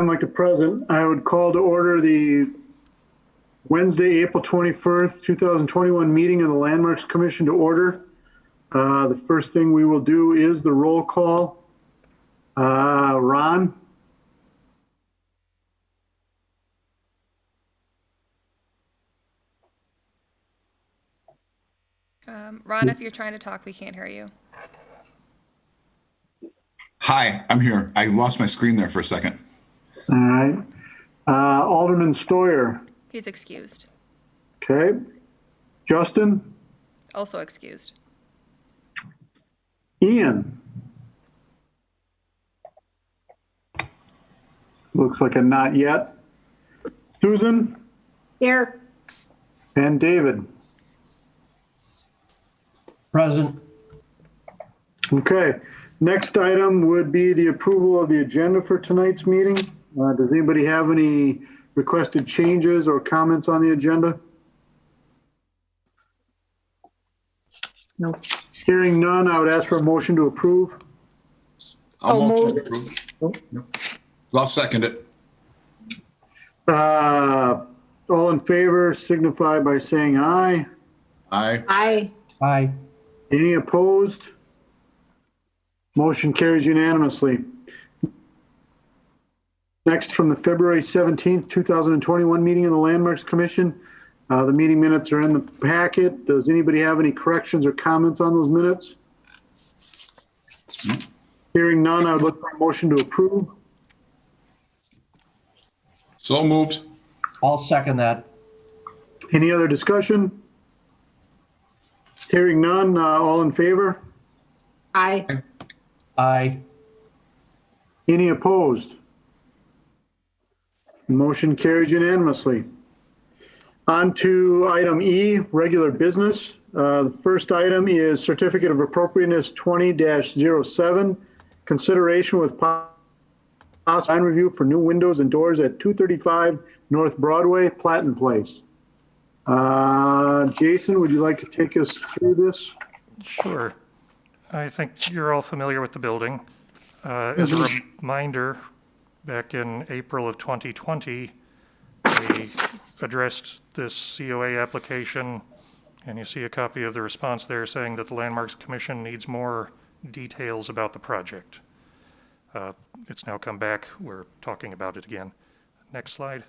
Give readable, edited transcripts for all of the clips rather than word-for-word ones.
Like the president, I would call to order the Wednesday, April 21st, 2021 meeting of the Landmarks Commission to order. The first thing we will do is the roll call. Ron? Ron, if you're trying to talk, we can't hear you. Hi, I'm here. I lost my screen there for a second. All right. Alderman Stoyer? He's excused. Okay. Justin? Also excused. Ian? Looks like a not yet. Susan? Here. And David? Present. Okay. Next item would be the approval of the agenda for tonight's meeting. Does anybody have any requested changes or comments on the agenda? No. Hearing none, I would ask for a motion to approve. I'll moved. motion to approve. I'll second it. All in favor signify by saying aye. Aye. Aye. Aye. Any opposed? Motion carries unanimously. Next, from the February 17th, 2021 meeting of the Landmarks Commission. The meeting minutes are in the packet. Does anybody have any corrections or comments on those minutes? Hearing none, I would look for a motion to approve. So moved. I'll second that. Any other discussion? Hearing none, all in favor? Aye. Aye. Any opposed? Motion carries unanimously. On to item E, regular business. The first item is Certificate of Appropriateness 20-07, consideration with possible design review for new windows and doors at 235 North Broadway, Platten Place. Jason, would you like to take us through this? Sure. I think you're all familiar with the building. As a reminder, back in April of 2020, we addressed this COA application, and you see a copy of the response there saying that the Landmarks Commission needs more details about the project. It's now come back. We're talking about it again. Next slide.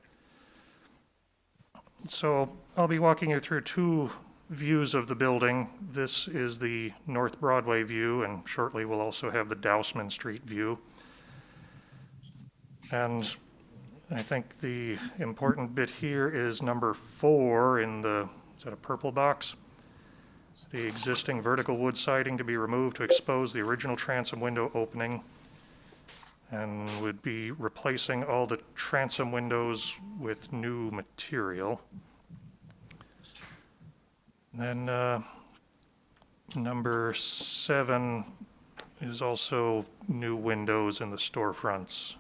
So I'll be walking you through two views of the building. This is the North Broadway view, and shortly we'll also have the Dausman Street view. And I think the important bit here is number 4 in the, is that a purple box? The existing vertical wood siding to be removed to expose the original transom window opening, and would be replacing all the transom windows with new material. And then number 7 is also new windows in the storefronts.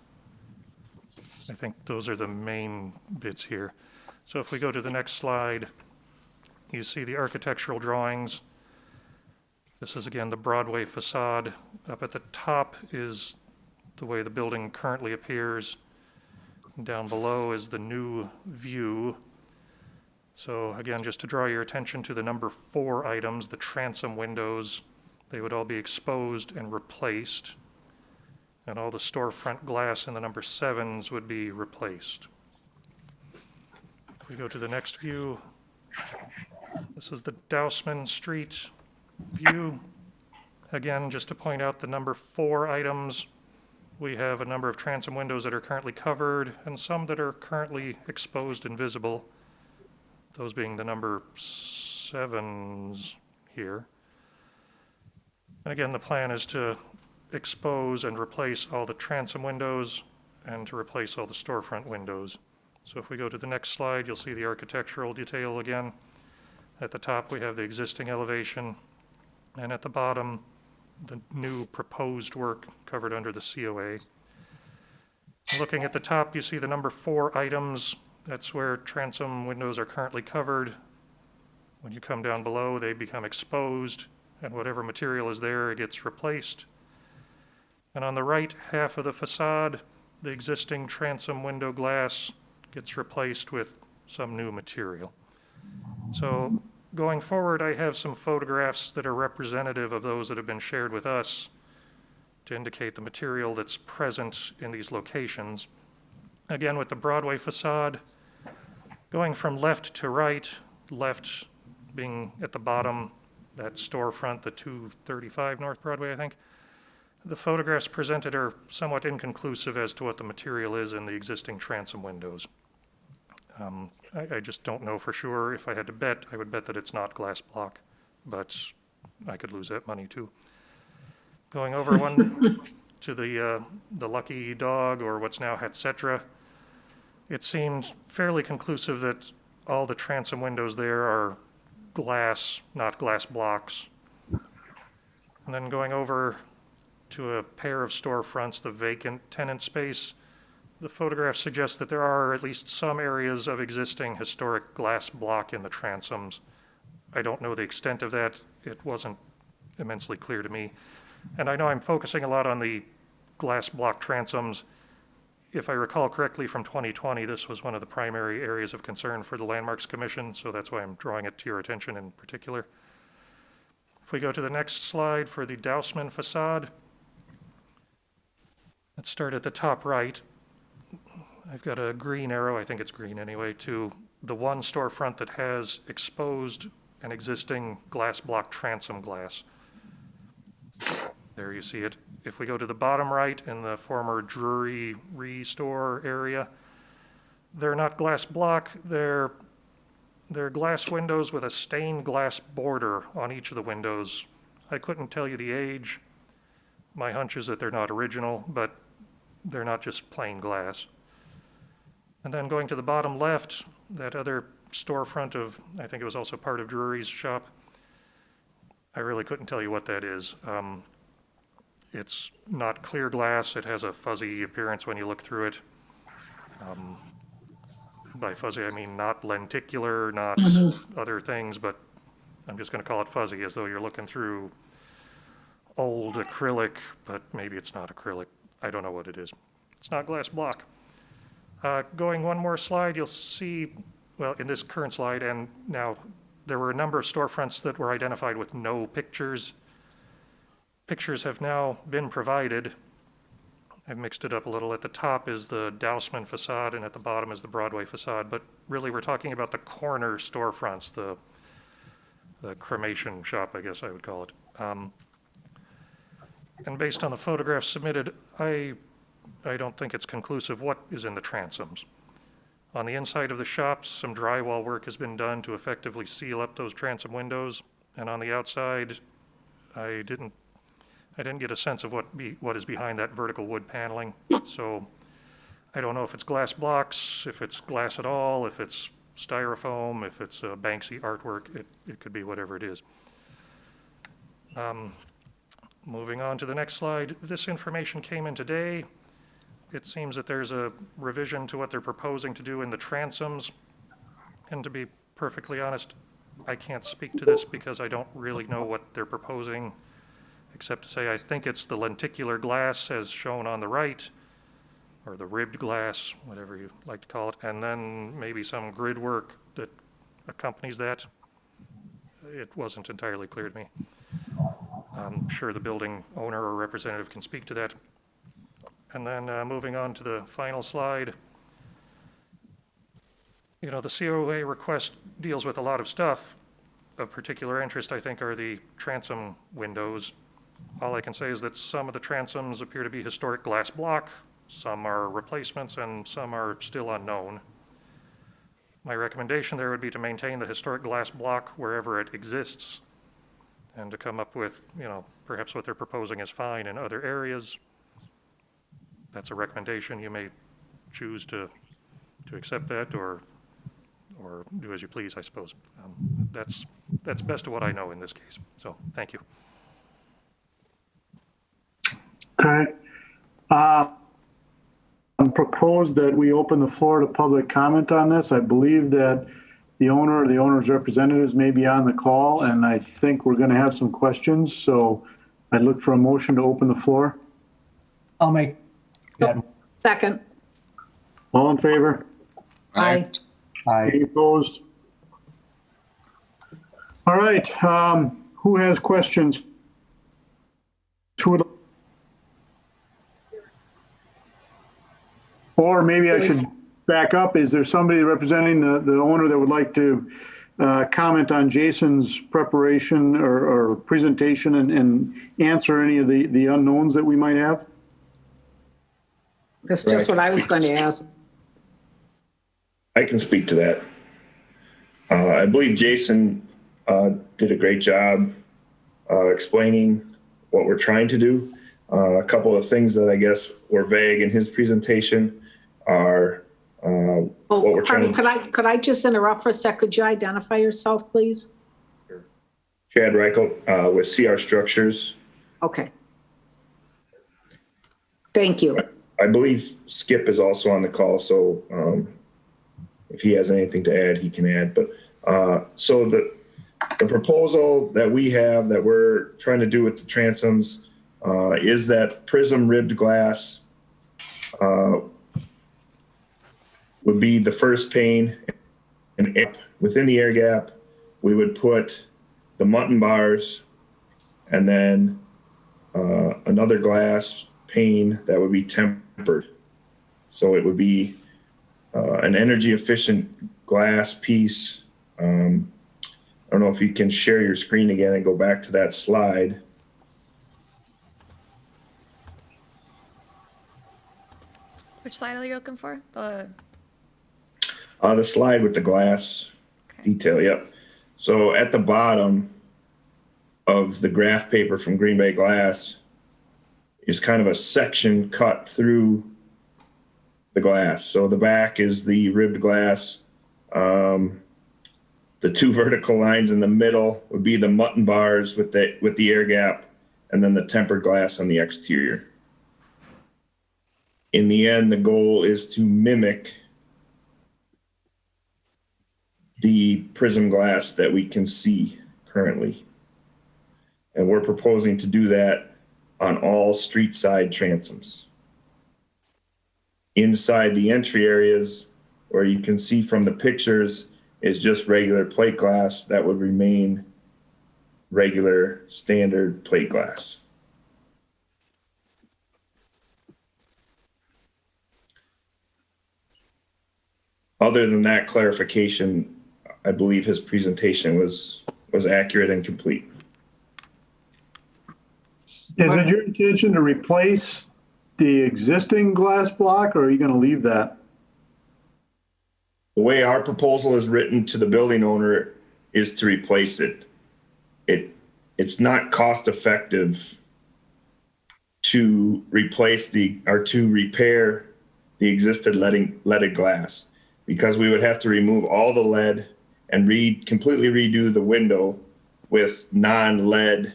I think those are the main bits here. So if we go to the next slide, you see the architectural drawings. This is again the Broadway facade. Up at the top is the way the building currently appears. Down below is the new view. So again, just to draw your attention to the number 4 items, the transom windows, they would all be exposed and replaced. And all the storefront glass in the number 7s would be replaced. If we go to the next view, this is the Dausman Street view. Again, just to point out the number 4 items, we have a number of transom windows that are currently covered and some that are currently exposed and visible, those being the number 7s here. And again, the plan is to expose and replace all the transom windows and to replace all the storefront windows. So if we go to the next slide, you'll see the architectural detail again. At the top, we have the existing elevation, and at the bottom, the new proposed work covered under the COA. Looking at the top, you see the number 4 items. That's where transom windows are currently covered. When you come down below, they become exposed, and whatever material is there, it gets replaced. And on the right half of the facade, the existing transom window glass gets replaced with some new material. So going forward, I have some photographs that are representative of those that have been shared with us to indicate the material that's present in these locations. Again, with the Broadway facade, going from left to right, left being at the bottom, that storefront, the 235 North Broadway, I think. The photographs presented are somewhat inconclusive as to what the material is in the existing transom windows. I just don't know for sure. If I had to bet, I would bet that it's not glass block, but I could lose that money too. Going over one to the Lucky Dog, or what's now Hatcetra, it seemed fairly conclusive that all the transom windows there are glass, not glass blocks. And then going over to a pair of storefronts, the vacant tenant space, the photograph suggests that there are at least some areas of existing historic glass block in the transoms. I don't know the extent of that. It wasn't immensely clear to me. And I know I'm focusing a lot on the glass block transoms. If I recall correctly from 2020, this was one of the primary areas of concern for the Landmarks Commission, so that's why I'm drawing it to your attention in particular. If we go to the next slide for the Dausman facade, let's start at the top right. I've got a green arrow, I think it's green anyway, to the one storefront that has exposed an existing glass block transom glass. There you see it. If we go to the bottom right in the former Drury Restore area, they're not glass block, they're glass windows with a stained glass border on each of the windows. I couldn't tell you the age. My hunch is that they're not original, but they're not just plain glass. And then going to the bottom left, that other storefront of, I think it was also part of Drury's shop, I really couldn't tell you what that is. It's not clear glass. It has a fuzzy appearance when you look through it. By fuzzy, I mean not lenticular, not other things, but I'm just going to call it fuzzy, as though you're looking through old acrylic, but maybe it's not acrylic. I don't know what it is. It's not glass block. Going one more slide, you'll see, well, in this current slide, and now there were a number of storefronts that were identified with no pictures. Pictures have now been provided. I've mixed it up a little. At the top is the Dausman facade, and at the bottom is the Broadway facade. But really, we're talking about the corner storefronts, the cremation shop, I guess I would call it. And based on the photographs submitted, I don't think it's conclusive what is in the transoms. On the inside of the shops, some drywall work has been done to effectively seal up those transom windows. And on the outside, I didn't get a sense of what is behind that vertical wood paneling. So I don't know if it's glass blocks, if it's glass at all, if it's styrofoam, if it's Banksy artwork. It could be whatever it is. Moving on to the next slide. This information came in today. It seems that there's a revision to what they're proposing to do in the transoms. And to be perfectly honest, I can't speak to this because I don't really know what they're proposing, except to say I think it's the lenticular glass as shown on the right, or the ribbed glass, whatever you like to call it, and then maybe some grid work that accompanies that. It wasn't entirely clear to me. I'm sure the building owner or representative can speak to that. And then moving on to the final slide. You know, the COA request deals with a lot of stuff. Of particular interest, I think, are the transom windows. All I can say is that some of the transoms appear to be historic glass block, some are replacements, and some are still unknown. My recommendation there would be to maintain the historic glass block wherever it exists, and to come up with, you know, perhaps what they're proposing is fine in other areas. That's a recommendation. You may choose to accept that or do as you please, I suppose. That's best of what I know in this case. So, thank you. Okay. Proposed that we open the floor to public comment on this. I believe that the owner or the owner's representatives may be on the call, and I think we're going to have some questions. So I'd look for a motion to open the floor. I'll make that. Second. All in favor? Aye. Aye. Any opposed? All right, who has questions? Or maybe I should back up. Is there somebody representing the owner that would like to comment on Jason's preparation or presentation and answer any of the unknowns that we might have? That's just what I was going to ask. I can speak to that. I believe Jason did a great job explaining what we're trying to do. A couple of things that I guess were vague in his presentation are what we're trying to. Could I just interrupt for a sec? Could you identify yourself, please? Chad Reichelt with CR Structures. Okay. Thank you. I believe Skip is also on the call, so if he has anything to add, he can add. But so the proposal that we have that we're trying to do with the transoms is that prism ribbed glass would be the first pane, and within the air gap, we would put the mutton bars and then another glass pane that would be tempered. So it would be an energy efficient glass piece. I don't know if you can share your screen again and go back to that slide. Which slide are you looking for? The slide with the glass detail, yep. So at the bottom of the graph paper from Green Bay Glass is kind of a section cut through the glass. So the back is the ribbed glass. The two vertical lines in the middle would be the mutton bars with the air gap, and then the tempered glass on the exterior. In the end, the goal is to mimic the prism glass that we can see currently. And we're proposing to do that on all street side transoms. Inside the entry areas, where you can see from the pictures, is just regular plate glass that would remain regular standard plate glass. Other than that clarification, I believe his presentation was accurate and complete. Is it your intention to replace the existing glass block, or are you going to leave that? The way our proposal is written to the building owner is to replace it. It's not cost effective to replace to repair the existing leaded glass, because we would have to remove all the lead and completely redo the window with non-lead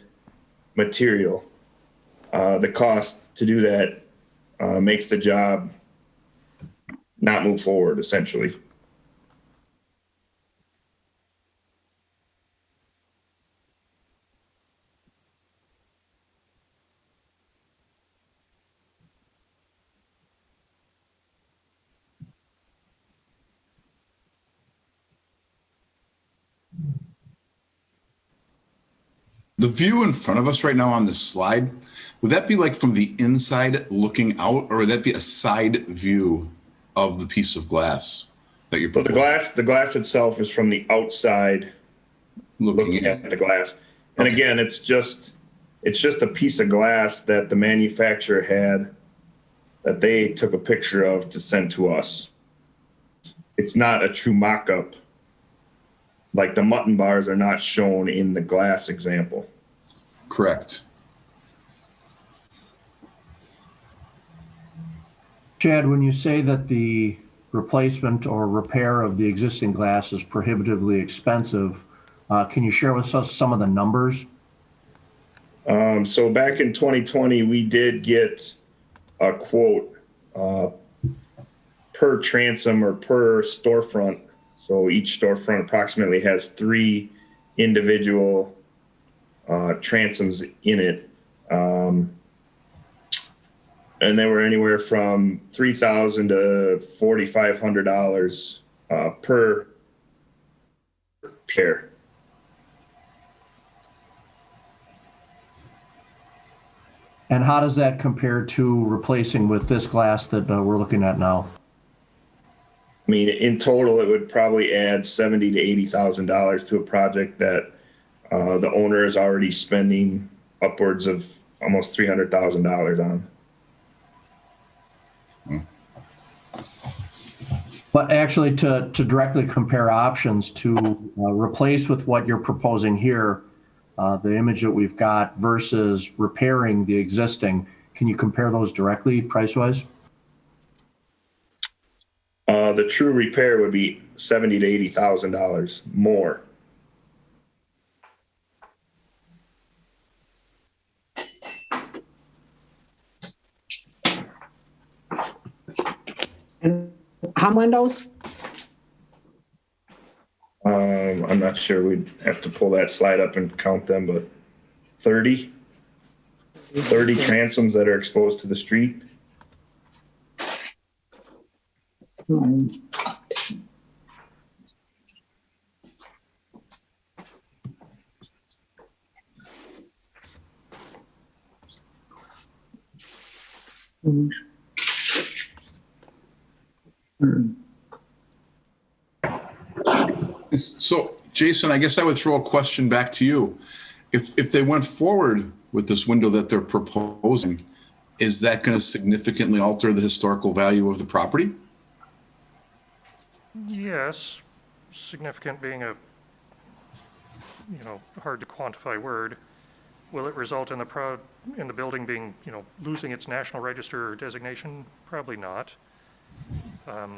material. The cost to do that makes the job not move forward, essentially. The view in front of us right now on this slide, would that be like from the inside looking out, or would that be a side view of the piece of glass that you're So proposing? the glass itself is from the outside looking at the glass. And Okay. again, it's just a piece of glass that the manufacturer had that they took a picture of to send to us. It's not a true mock-up. Like the mutton bars are not shown in the glass example. Correct. Chad, when you say that the replacement or repair of the existing glass is prohibitively expensive, can you share with us some of the numbers? So back in 2020, we did get a quote per transom or per storefront. So each storefront approximately has 3 individual transoms in it. and they were anywhere from $3,000 to $4,500 per pair. And how does that compare to replacing with this glass that we're looking at now? I mean, in total, it would probably add $70,000 to $80,000 to a project that the owner is already spending upwards of almost $300,000 on. But actually, to directly compare options to replace with what you're proposing here, the image that we've got versus repairing the existing, can you compare those directly price-wise? The true repair would be $70,000 to $80,000 more. And how many windows? I'm not sure. We'd have to pull that slide up and count them, but 30 transoms that are exposed to the street. So, Jason, I guess I would throw a question back to you. If they went forward with this window that they're proposing, is that going to significantly alter the historical value of the property? Yes, significant being a, hard to quantify word. Will it result in the building being, losing its National Register designation? Probably not. But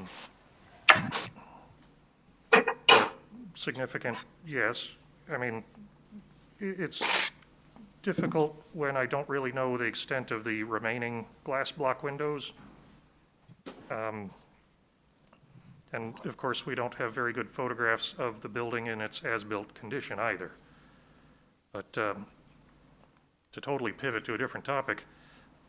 significant, yes. I mean, it's difficult when I don't really know the extent of the remaining glass block windows. And of course, we don't have very good photographs of the building in its as-built condition either. But to totally pivot to a different topic,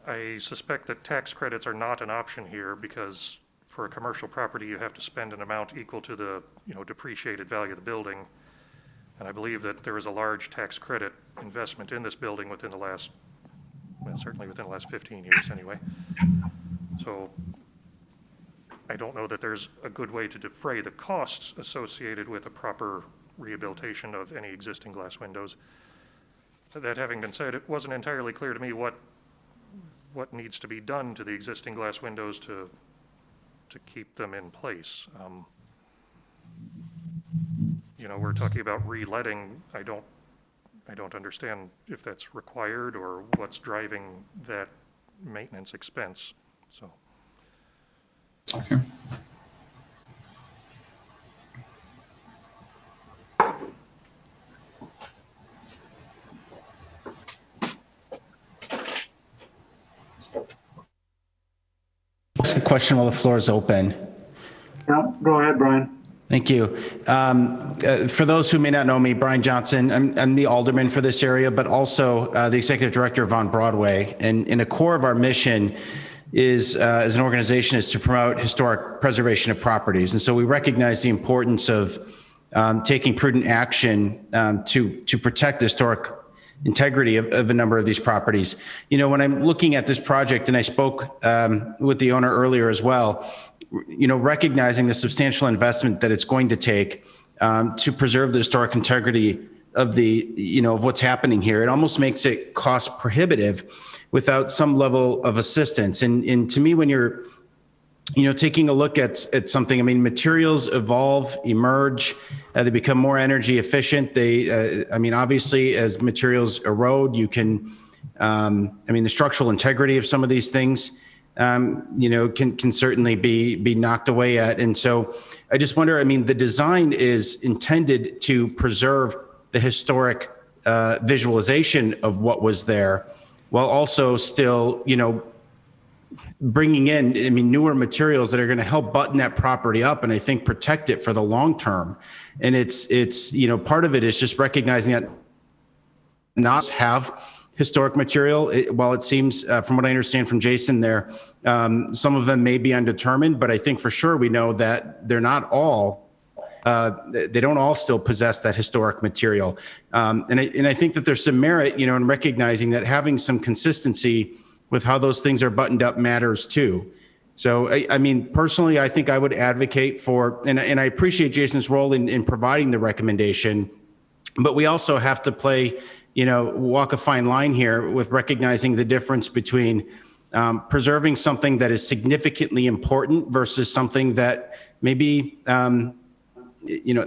I suspect that tax credits are not an option here because for a commercial property, you have to spend an amount equal to the depreciated value of the building. And I believe that there is a large tax credit investment in this building within the last, certainly within the last 15 years anyway. So I don't know that there's a good way to defray the costs associated with a proper rehabilitation of any existing glass windows. That having been said, it wasn't entirely clear to me what needs to be done to the existing glass windows to keep them in place. We're talking about reletting. I don't understand if that's required or what's driving that maintenance expense. So. Okay. Ask a question while the floor is open. Yeah, go ahead, Brian. Thank you. For those who may not know me, Brian Johnson, I'm the alderman for this area, but also the executive director of On Broadway. And in a core of our mission is, as an organization, is to promote historic preservation of properties. And so we recognize the importance of taking prudent action to protect the historic integrity of a number of these properties. When I'm looking at this project, and I spoke with the owner earlier as well, recognizing the substantial investment that it's going to take to preserve the historic integrity of of what's happening here, it almost makes it cost prohibitive without some level of assistance. And to me, when you're, taking a look at something, I mean, materials evolve, emerge, they become more energy efficient. They, obviously, as materials erode, you can, the structural integrity of some of these things, can certainly be knocked away at. And so I just wonder, the design is intended to preserve the historic visualization of what was there, while also still, bringing in, newer materials that are going to help button that property up and I think protect it for the long term. And it's part of it is just recognizing that not have historic material. While it seems, from what I understand from Jason there, some of them may be undetermined, but I think for sure we know that they're not all, they don't all still possess that historic material. And I think that there's some merit, in recognizing that having some consistency with how those things are buttoned up matters too. So, I mean, personally, I think I would advocate for, and I appreciate Jason's role in providing the recommendation, but we also have to play, walk a fine line here with recognizing the difference between preserving something that is significantly important versus something that maybe,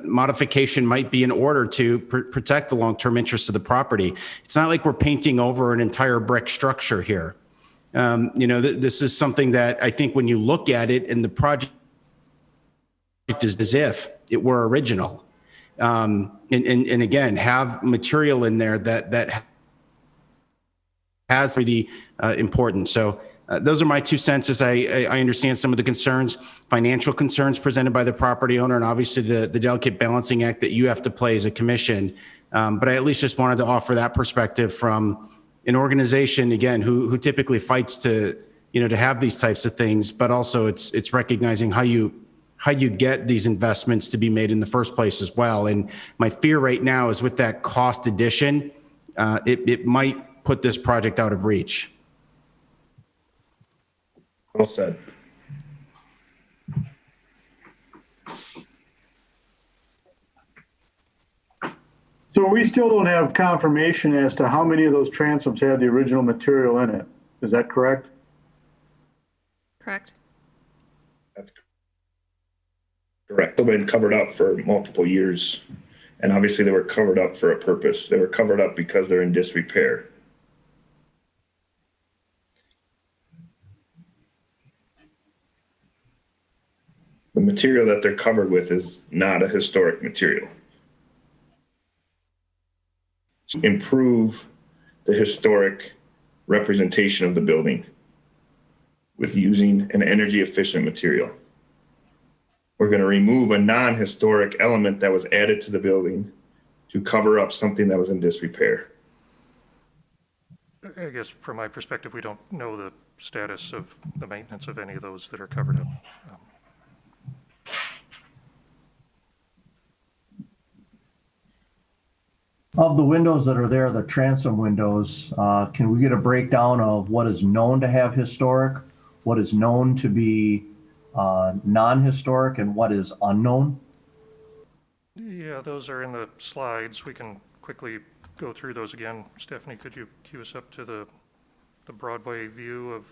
modification might be in order to protect the long-term interests of the property. It's not like we're painting over an entire brick structure here. This is something that I think when you look at it and the project is as if it were original. And again, have material in there that has the importance. So those are my 2 cents as I understand some of the concerns, financial concerns presented by the property owner, and obviously the delicate balancing act that you have to play as a commission. But I at least just wanted to offer that perspective from an organization, again, who typically fights to have these types of things, but also it's recognizing how you get these investments to be made in the first place as well. And my fear right now is with that cost addition, it might put this project out of reach. Well said. So we still don't have confirmation as to how many of those transoms had the original material in it. Is that correct? Correct. That's correct. They've been covered up for multiple years. And obviously they were covered up for a purpose. They were covered up because they're in disrepair. The material that they're covered with is not a historic material. To improve the historic representation of the building with using an energy efficient material. We're going to remove a non-historic element that was added to the building to cover up something that was in disrepair. I guess from my perspective, we don't know the status of the maintenance of any of those that are covered up. Of the windows that are there, the transom windows, can we get a breakdown of what is known to have historic, what is known to be non-historic, and what is unknown? Yeah, those are in the slides. We can quickly go through those again. Stephanie, could you cue us up to the Broadway view of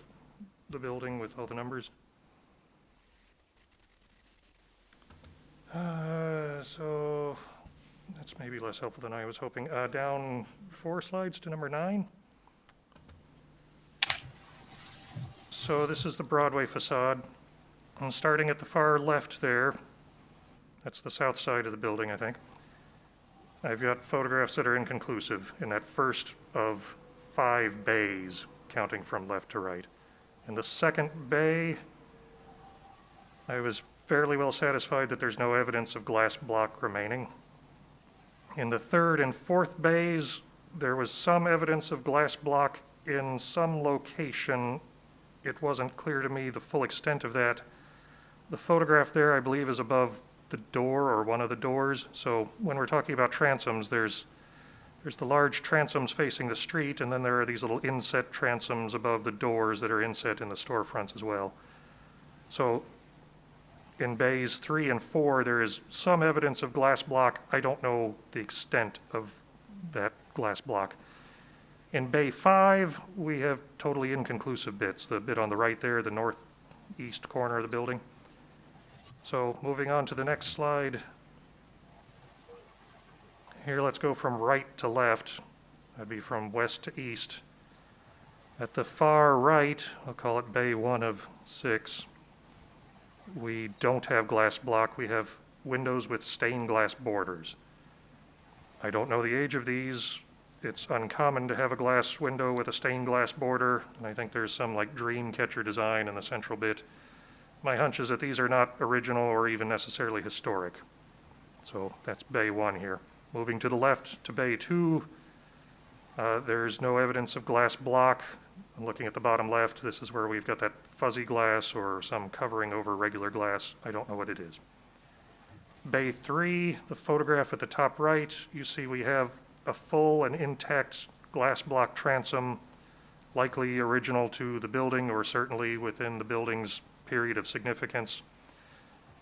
the building with all the numbers? So that's maybe less helpful than I was hoping. Down 4 slides to number 9. So this is the Broadway facade. And starting at the far left there, that's the south side of the building, I think. I've got photographs that are inconclusive in that first of 5 bays, counting from left to right. In the second bay, I was fairly well satisfied that there's no evidence of glass block remaining. In the third and fourth bays, there was some evidence of glass block in some location. It wasn't clear to me the full extent of that. The photograph there, I believe, is above the door or one of the doors. So when we're talking about transoms, there's the large transoms facing the street, and then there are these little inset transoms above the doors that are inset in the storefronts as well. So in bays 3 and 4, there is some evidence of glass block. I don't know the extent of that glass block. In bay 5, we have totally inconclusive bits. The bit on the right there, the northeast corner of the building. So moving on to the next slide. Here, let's go from right to left. That'd be from west to east. At the far right, I'll call it bay 1 of 6. We don't have glass block. We have windows with stained glass borders. I don't know the age of these. It's uncommon to have a glass window with a stained glass border, and I think there's some like dream catcher design in the central bit. My hunch is that these are not original or even necessarily historic. So that's bay 1 here. Moving to the left to bay 2, There's no evidence of glass block. I'm looking at the bottom left. This is where we've got that fuzzy glass or some covering over regular glass. I don't know what it is. Bay 3, the photograph at the top right, you see we have a full and intact glass block transom, likely original to the building or certainly within the building's period of significance.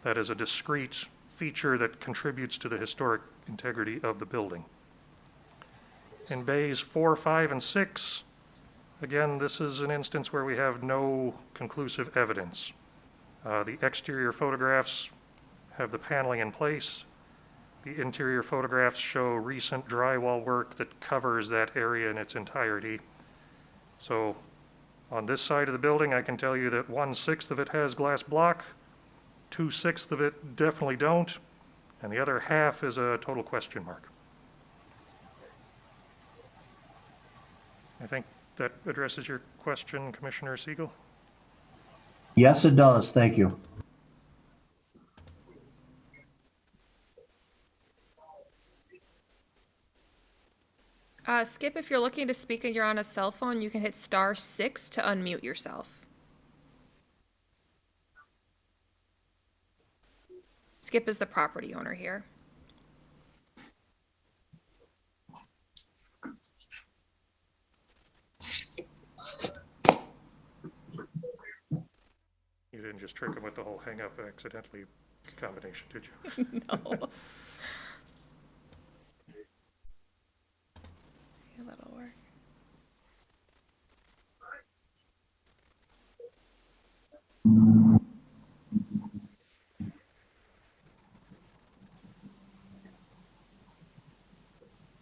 That is a discrete feature that contributes to the historic integrity of the building. In bays 4, 5, and 6, again, this is an instance where we have no conclusive evidence. The exterior photographs have the paneling in place. The interior photographs show recent drywall work that covers that area in its entirety. So on this side of the building, I can tell you that 1/6 of it has glass block, 2/6 of it definitely don't, and the other half is a total question mark. I think that addresses your question, Commissioner Siegel. Yes, it does. Thank you. Skip, if you're looking to speak and you're on a cell phone, you can hit *6 to unmute yourself. Skip is the property owner here. You didn't just trick him with the whole hang up accidentally combination, did you? No. Yeah, that'll work.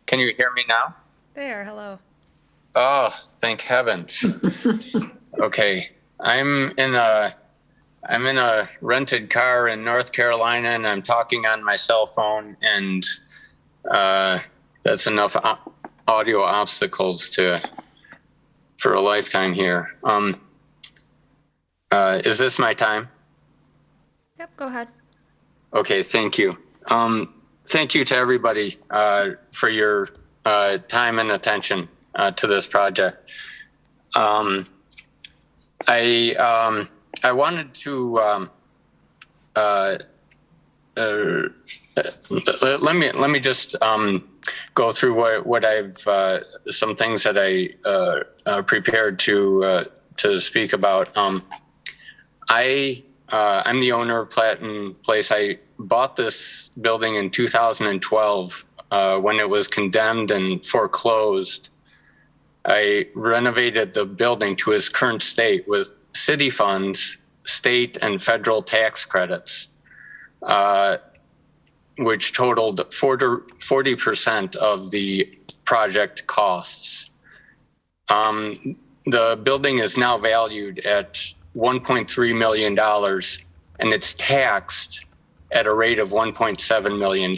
Can you hear me now? There, hello. Oh, thank heavens. Okay, I'm in a rented car in North Carolina, and I'm talking on my cell phone, and that's enough audio obstacles for a lifetime here. Is this my time? Yep, go ahead. Okay, thank you. Thank you to everybody for your time and attention to this project. I wanted to let me just go through what I've some things that I prepared to speak about. I'm the owner of Platten Place. I bought this building in 2012 when it was condemned and foreclosed. I renovated the building to its current state with city funds, state and federal tax credits, which totaled 40% of the project costs. The building is now valued at $1.3 million, and it's taxed at a rate of $1.7 million.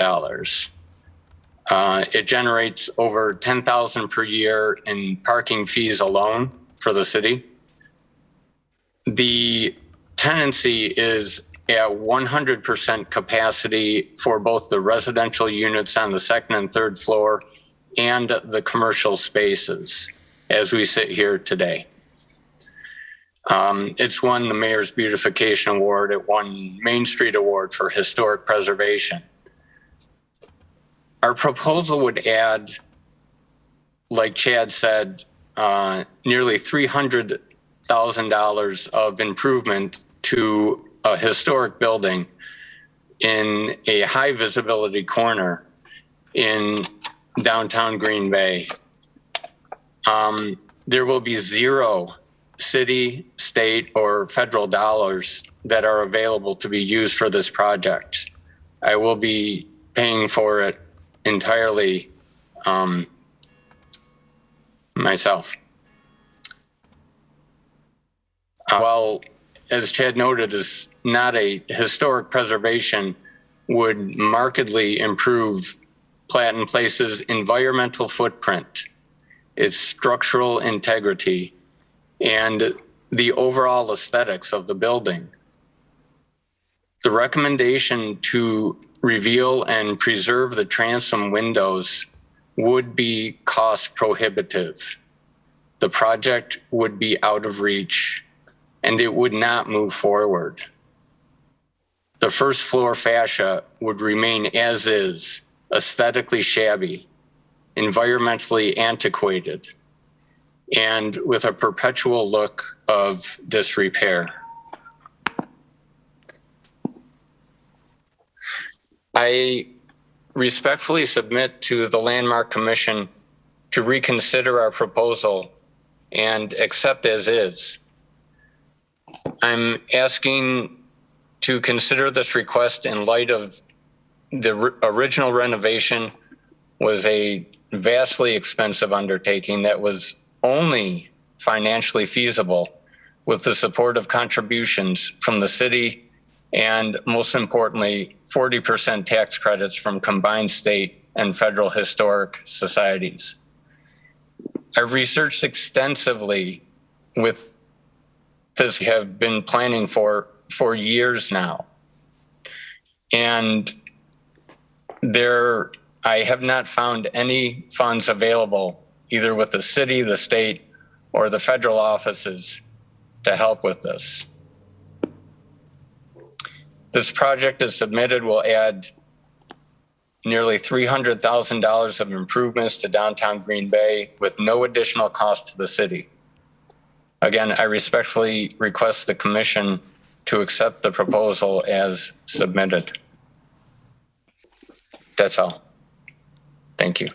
It generates over $10,000 per year in parking fees alone for the city. The tenancy is at 100% capacity for both the residential units on the second and third floor and the commercial spaces as we sit here today. It's won the Mayor's Beautification Award. It won Main Street Award for historic preservation. Our proposal would add, like Chad said, nearly $300,000 of improvement to a historic building in a high visibility corner in downtown Green Bay. There will be zero city, state, or federal dollars that are available to be used for this project. I will be paying for it entirely myself. While, as Chad noted, is not a historic preservation, would markedly improve Platten Place's environmental footprint, its structural integrity, and the overall aesthetics of the building. The recommendation to reveal and preserve the transom windows would be cost prohibitive. The project would be out of reach and it would not move forward. The first floor fascia would remain as is, aesthetically shabby, environmentally antiquated, and with a perpetual look of disrepair. I respectfully submit to the Landmark Commission to reconsider our proposal and accept as is. I'm asking to consider this request in light of the original renovation was a vastly expensive undertaking that was only financially feasible with the support of contributions from the city and, most importantly, 40% tax credits from combined state and federal historic societies. I've researched extensively with this, have been planning for years now. And I have not found any funds available, either with the city, the state, or the federal offices to help with this. This project as submitted will add nearly $300,000 of improvements to downtown Green Bay with no additional cost to the city. Again, I respectfully request the commission to accept the proposal as submitted. That's all. Thank you.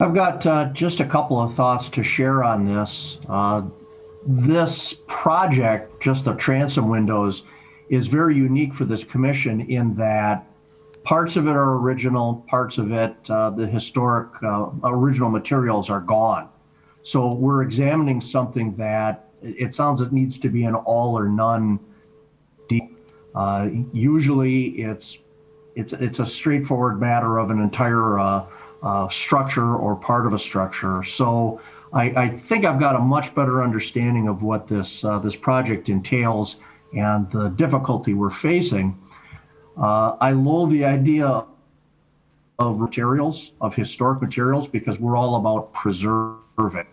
I've got just a couple of thoughts to share on this. This project, just the transom windows, is very unique for this commission in that parts of it are original, parts of it, the historic original materials are gone. So we're examining something that it sounds it needs to be an all or none deal. Usually it's a straightforward matter of an entire structure or part of a structure. So I think I've got a much better understanding of what this project entails and the difficulty we're facing. I loathe the idea of materials, of historic materials, because we're all about preserving.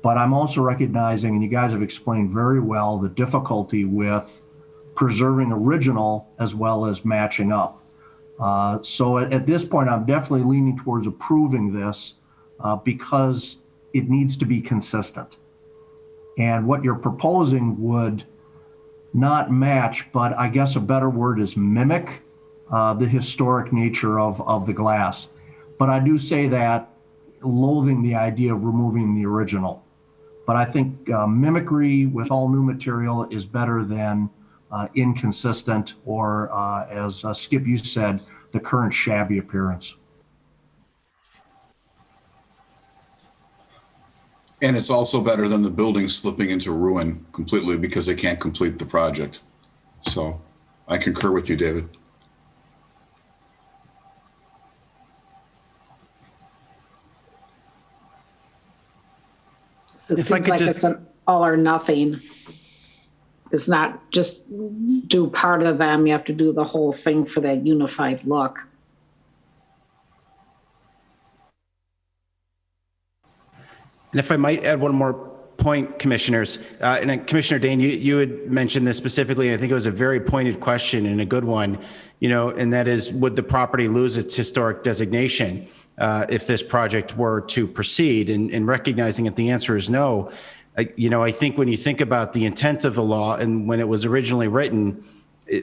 But I'm also recognizing, and you guys have explained very well, the difficulty with preserving original as well as matching up. So at this point, I'm definitely leaning towards approving this because it needs to be consistent. And what you're proposing would not match, but I guess a better word is mimic the historic nature of the glass. But I do say that loathing the idea of removing the original. But I think mimicry with all new material is better than inconsistent or, as Skip, you said, the current shabby appearance. And it's also better than the building slipping into ruin completely because they can't complete the project. So I concur with you, David. So it If I seems could like just- it's an all or nothing. It's not just do part of them, you have to do the whole thing for that unified look. And if I might add one more point, commissioners, and Commissioner Dane, you had mentioned this specifically, and I think it was a very pointed question and a good one, and that is, would the property lose its historic designation if this project were to proceed? And recognizing that the answer is no, I think when you think about the intent of the law and when it was originally written,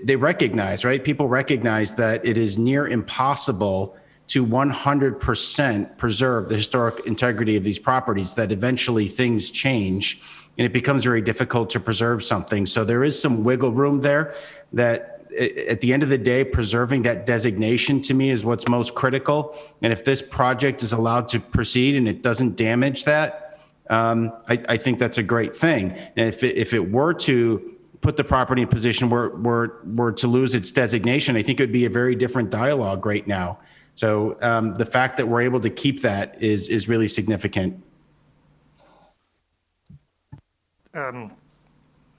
they recognize, right? People recognize that it is near impossible to 100% preserve the historic integrity of these properties, that eventually things change and it becomes very difficult to preserve something. So there is some wiggle room there that at the end of the day, preserving that designation to me is what's most critical. And if this project is allowed to proceed and it doesn't damage that, I think that's a great thing. And if it were to put the property in a position where to lose its designation, I think it would be a very different dialogue right now. So the fact that we're able to keep that is really significant.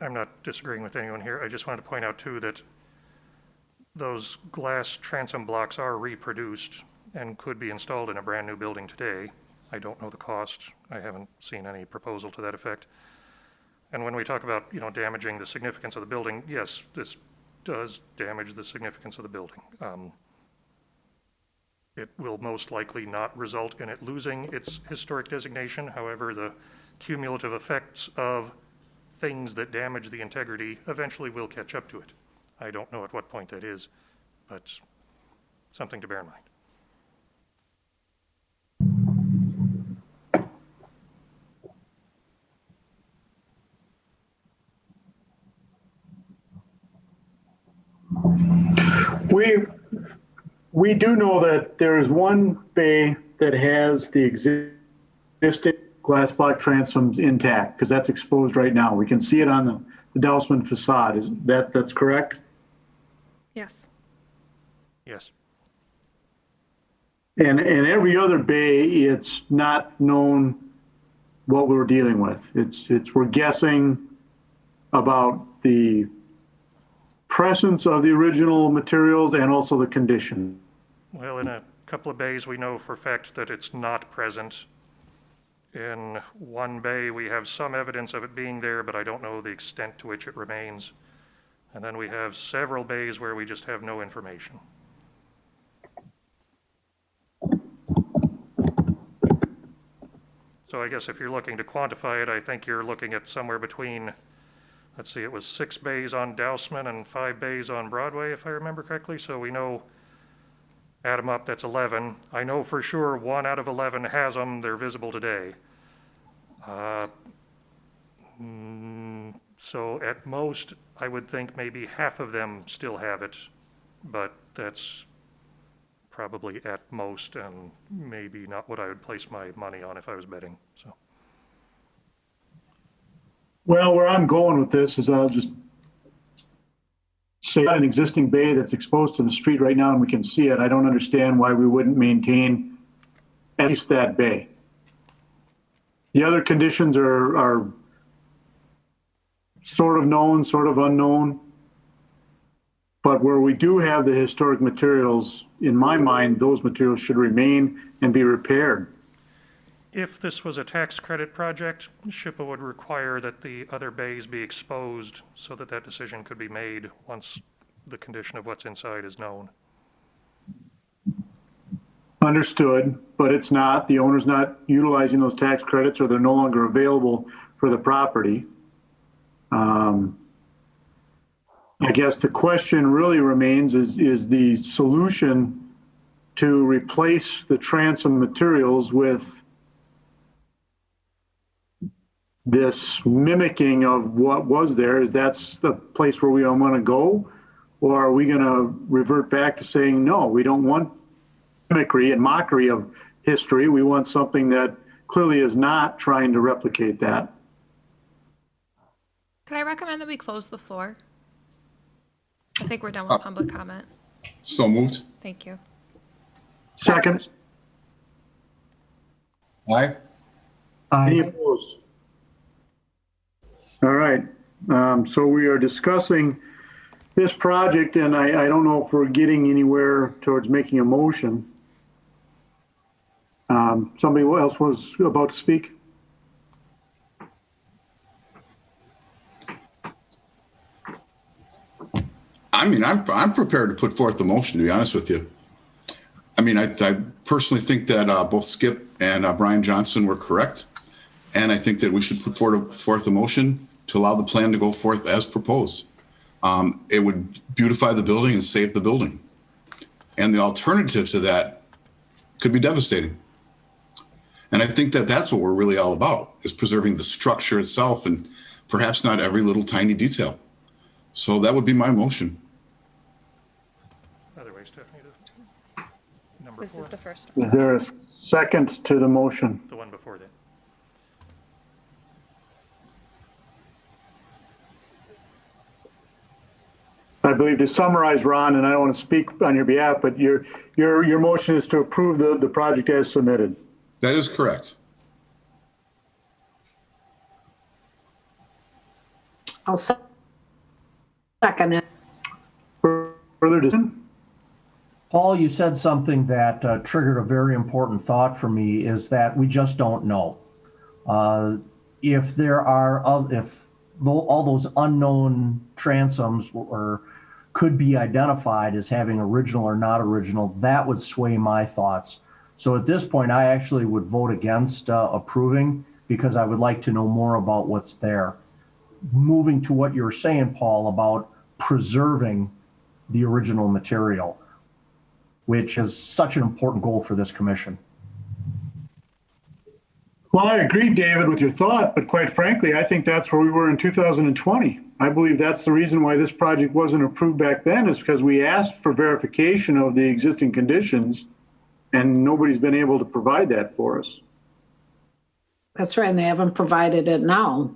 I'm not disagreeing with anyone here. I just wanted to point out too that those glass transom blocks are reproduced and could be installed in a brand new building today. I don't know the cost. I haven't seen any proposal to that effect. And when we talk about, damaging the significance of the building, yes, this does damage the significance of the building. It will most likely not result in it losing its historic designation. However, the cumulative effects of things that damage the integrity eventually will catch up to it. I don't know at what point that is, but something to bear in mind. We do know that there is one bay that has the existing glass block transoms intact, because that's exposed right now. We can see it on the Dausman facade. That's correct? Yes. Yes. And every other bay, it's not known what we're dealing with. We're guessing about the presence of the original materials and also the condition. Well, in a couple of bays, we know for a fact that it's not present. In one bay, we have some evidence of it being there, but I don't know the extent to which it remains. And then we have several bays where we just have no information. So I guess if you're looking to quantify it, I think you're looking at somewhere between, let's see, it was 6 bays on Dausman and 5 bays on Broadway, if I remember correctly. So we know, add them up, that's 11. I know for sure 1 out of 11 has them. They're visible today. So at most, I would think maybe half of them still have it, but that's probably at most and maybe not what I would place my money on if I was betting, so. Well, where I'm going with this is I'll just say an existing bay that's exposed to the street right now and we can see it. I don't understand why we wouldn't maintain at least that bay. The other conditions are sort of known, sort of unknown. But where we do have the historic materials, in my mind, those materials should remain and be repaired. If this was a tax credit project, SHPA would require that the other bays be exposed so that that decision could be made once the condition of what's inside is known. Understood, but it's not. The owner's not utilizing those tax credits or they're no longer available for the property. I guess the question really remains is the solution to replace the transom materials with this mimicking of what was there. Is that's the place where we want to go? Or are we going to revert back to saying, no, we don't want mimicry and mockery of history. We want something that clearly is not trying to replicate that. Could I recommend that we close the floor? I think we're done with public comment. So moved. Thank you. Second. Aye. Any opposed? All right. So we are discussing this project, and I don't know if we're getting anywhere towards making a motion. Somebody else was about to speak? I mean, I'm prepared to put forth the motion, to be honest with you. I mean, I personally think that both Skip and Brian Johnson were correct. And I think that we should put forth a motion to allow the plan to go forth as proposed. It would beautify the building and save the building. And the alternative to that could be devastating. And I think that that's what we're really all about, is preserving the structure itself and perhaps not every little tiny detail. So that would be my motion. By the way, Stephanie, number This 4, is the first Is one. there a second to the motion? the one before that. I believe to summarize, Ron, and I don't want to speak on your behalf, but your motion is to approve the project as submitted. That is correct. I'll second it. Further discussion? Paul, you said something that triggered a very important thought for me, is that we just don't know. If there are, if all those unknown transoms could be identified as having original or not original, that would sway my thoughts. So at this point, I actually would vote against approving, because I would like to know more about what's there. Moving to what you're saying, Paul, about preserving the original material, which is such an important goal for this commission. Well, I agree, David, with your thought, but quite frankly, I think that's where we were in 2020. I believe that's the reason why this project wasn't approved back then, is because we asked for verification of the existing conditions, and nobody's been able to provide that for us. That's right, and they haven't provided it now.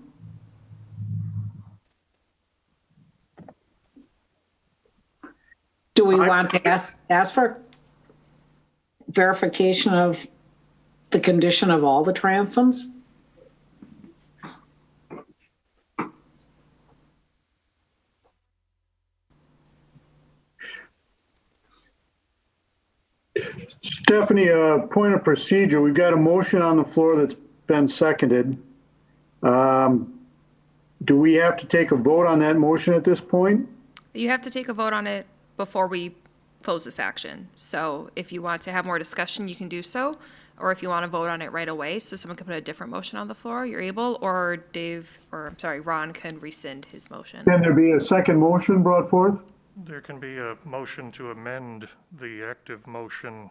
Do we want to ask for verification of the condition of all the transoms? Stephanie, point of procedure. We've got a motion on the floor that's been seconded. Do we have to take a vote on that motion at this point? You have to take a vote on it before we close this action. So if you want to have more discussion, you can do so. Or if you want to vote on it right away, so someone can put a different motion on the floor, you're able, or Ron can rescind his motion. Can there be a second motion brought forth? There can be a motion to amend the active motion,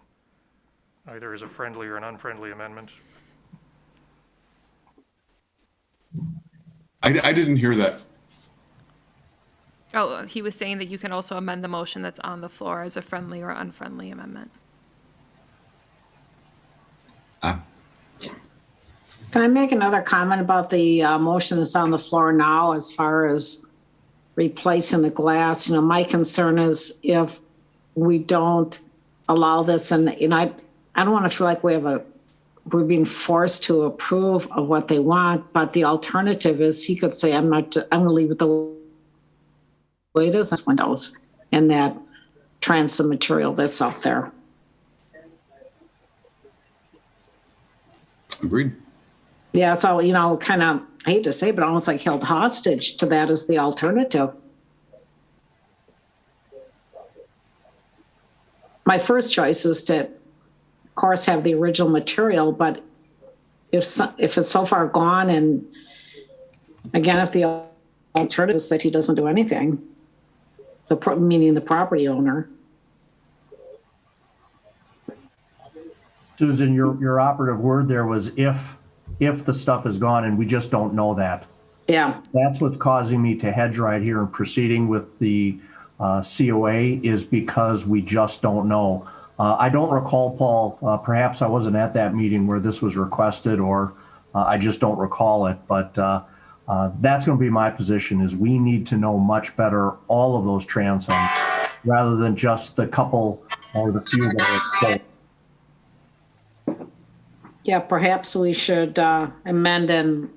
either as a friendly or an unfriendly amendment. I didn't hear that. Oh, he was saying that you can also amend the motion that's on the floor as a friendly or unfriendly amendment. Can I make another comment about the motion that's on the floor now as far as replacing the glass? You know, my concern is if we don't allow this, and I don't want to feel like we're being forced to approve of what they want, but the alternative is he could say, I'm going to leave it the way it is, windows, and that transom material that's up there. Agreed. Yeah, so, you know, kind of, I hate to say, but almost like held hostage to that as the alternative. My first choice is to, of course, have the original material, but if it's so far gone, and again, if the alternative is that he doesn't do anything, meaning the property owner. Susan, your operative word there was if the stuff is gone, and we just don't know that. Yeah. That's what's causing me to hedge right here and proceeding with the COA, is because we just don't know. I don't recall, Paul, perhaps I wasn't at that meeting where this was requested, or I just don't recall it, but that's going to be my position, is we need to know much better all of those transoms rather than just the couple or the few that are exposed. Yeah, perhaps we should amend and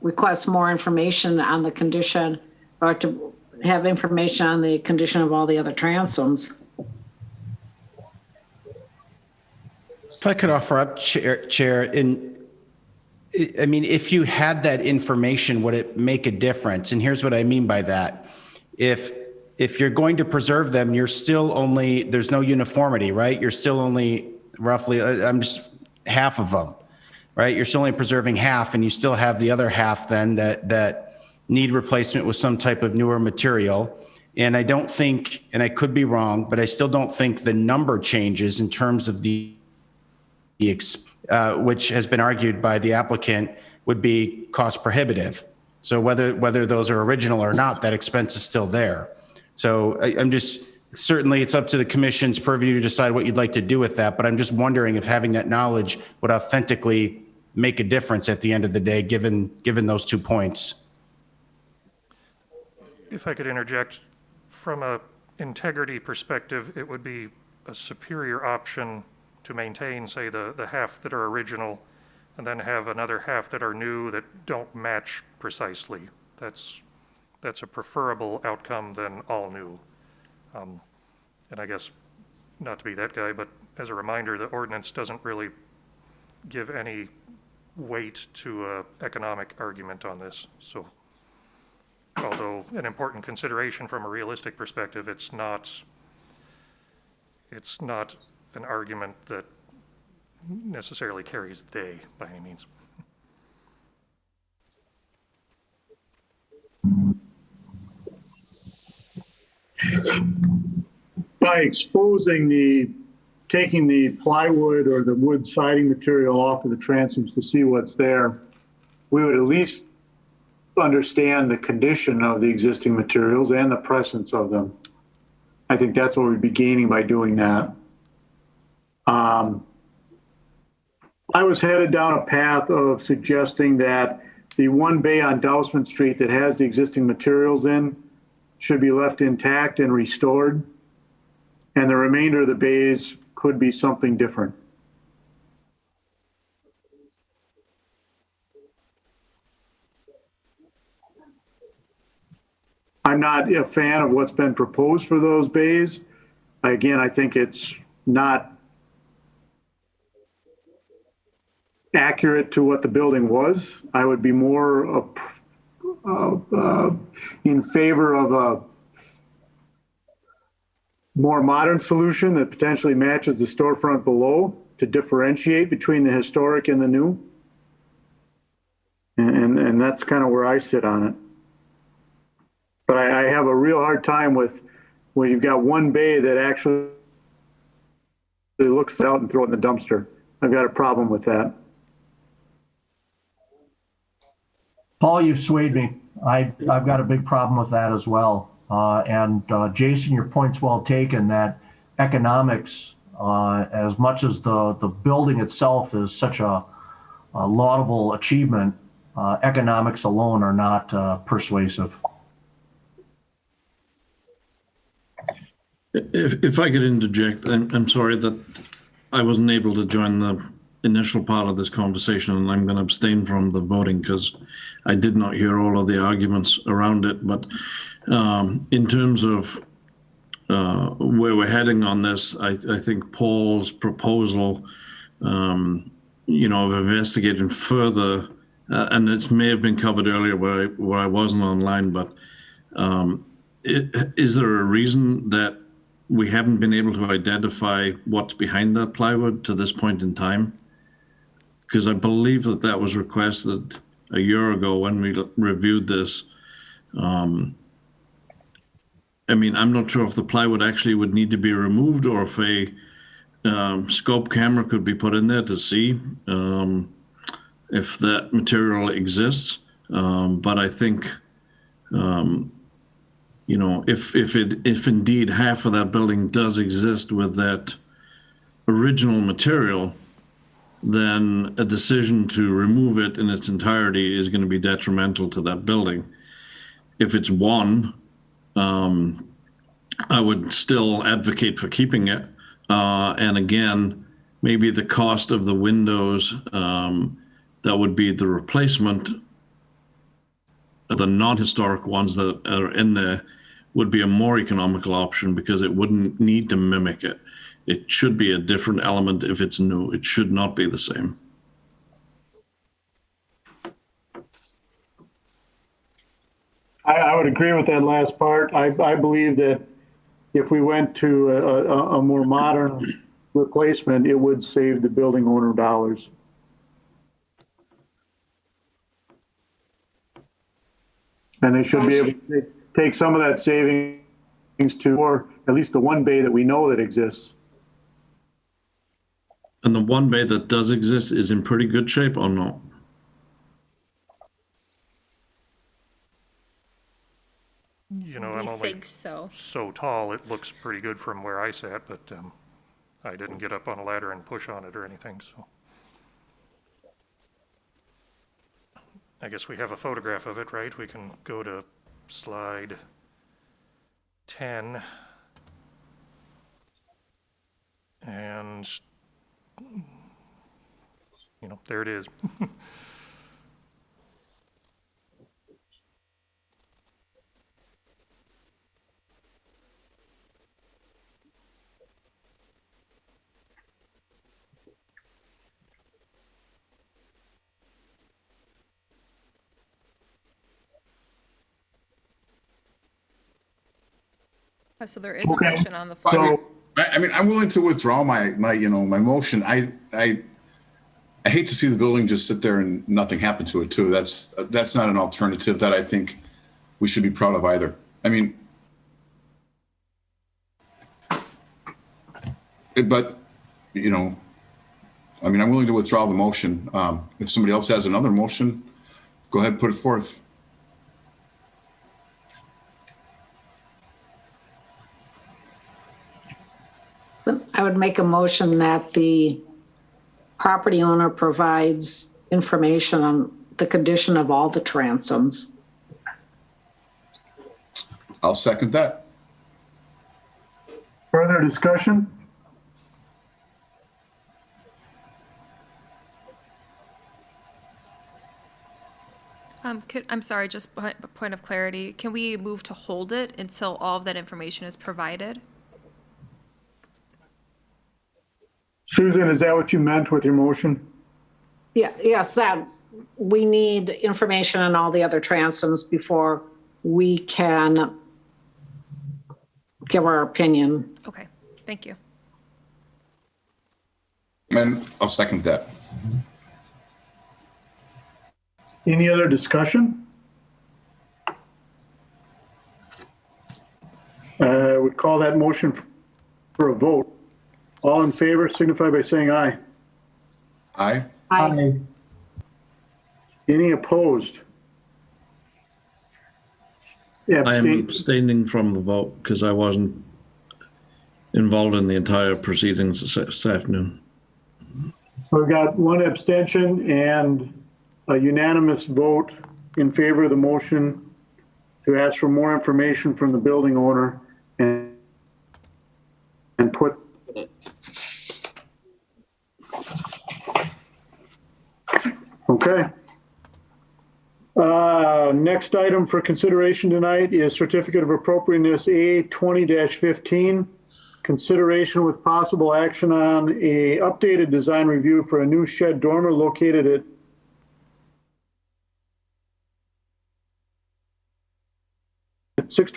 request more information on the condition, or to have information on the condition of all the other transoms. If I could offer up, Chair, I mean, if you had that information, would it make a difference? And here's what I mean by that. If you're going to preserve them, you're still only, there's no uniformity, right? You're still only roughly, half of them, right? You're still only preserving half, and you still have the other half then that need replacement with some type of newer material. And I don't think, and I could be wrong, but I still don't think the number changes in terms of which has been argued by the applicant would be cost prohibitive. So whether those are original or not, that expense is still there. So I'm just, certainly it's up to the commission's purview to decide what you'd like to do with that, but I'm just wondering if having that knowledge would authentically make a difference at the end of the day, given those 2 points. If I could interject, from a integrity perspective, it would be a superior option to maintain, say, the half that are original, and then have another half that are new that don't match precisely that's a preferable outcome than all new. And I guess, not to be that guy, but as a reminder, the ordinance doesn't really give any weight to a economic argument on this. So although an important consideration from a realistic perspective, it's not an argument that necessarily carries the day by any means. By taking the plywood or the wood siding material off of the transoms to see what's there, we would at least understand the condition of the existing materials and the presence of them. I think that's what we'd be gaining by doing that. I was headed down a path of suggesting that the one bay on Dausman Street that has the existing materials in should be left intact and restored, and the remainder of the bays could be something different. I'm not a fan of what's been proposed for those bays. Again, I think it's not accurate to what the building was. I would be more in favor of a more modern solution that potentially matches the storefront below to differentiate between the historic and the new. And that's kind of where I sit on it. But I have a real hard time with when you've got one bay that actually looks out and throw it in the dumpster. I've got a problem with that. Paul, you've swayed me. I've got a big problem with that as well. And Jason, your point's well taken that economics, as much as the building itself is such a laudable achievement, economics alone are not persuasive. If I could interject, I'm sorry that I wasn't able to join the initial part of this conversation, and I'm going to abstain from the voting because I did not hear all of the arguments around it. But in terms of where we're heading on this, I think Paul's proposal, of investigating further, and it may have been covered earlier where I wasn't online, but is there a reason that we haven't been able to identify what's behind that plywood to this point in time? Because I believe that was requested a year ago when we reviewed this. I'm not sure if the plywood actually would need to be removed or if a scope camera could be put in there to see if that material exists. But I think, if indeed half of that building does exist with that original material, then a decision to remove it in its entirety is going to be detrimental to that building. If it's one, I would still advocate for keeping it. And again, maybe the cost of the windows, that would be the replacement of the non-historic ones that are in there, would be a more economical option because it wouldn't need to mimic it. It should be a different element if it's new. It should not be the same. I would agree with that last part. I believe that if we went to a more modern replacement, it would save the building owner dollars. And they should be able to take some of that savings to, or at least the one bay that we know that exists. And the one bay that does exist is in pretty good shape or not? I'm We only think so. so tall, it looks pretty good from where I sat, but I didn't get up on a ladder and push on it or anything, so. I guess we have a photograph of it, right? We can go to slide 10. And, there it is. So there is a Okay. motion on the I floor. mean, I mean, I'm willing to withdraw my motion. I hate to see the building just sit there and nothing happen to it too. That's not an alternative that I think we should be proud of either. I mean, but, I mean, I'm willing to withdraw the motion. If somebody else has another motion, go ahead and put it forth. I would make a motion that the property owner provides information on the condition of all the transoms. I'll second that. Further discussion? I'm sorry, just a point of clarity. Can we move to hold it until all of that information is provided? Susan, is that what you meant with your motion? Yeah, yes, that we need information on all the other transoms before we can give our opinion. Okay, thank you. And I'll second that. Any other discussion? I would call that motion for a vote. All in favor signify by saying aye. Aye. I, Any opposed? I am Abstain. abstaining from the vote because I wasn't involved in the entire proceedings this afternoon. We've got one abstention and a unanimous vote in favor of the motion to ask for more information from the building owner and put. Okay. Next item for consideration tonight is Certificate of Appropriateness A 20-15. Consideration with possible action on a updated design review for a new shed dormer located at 6.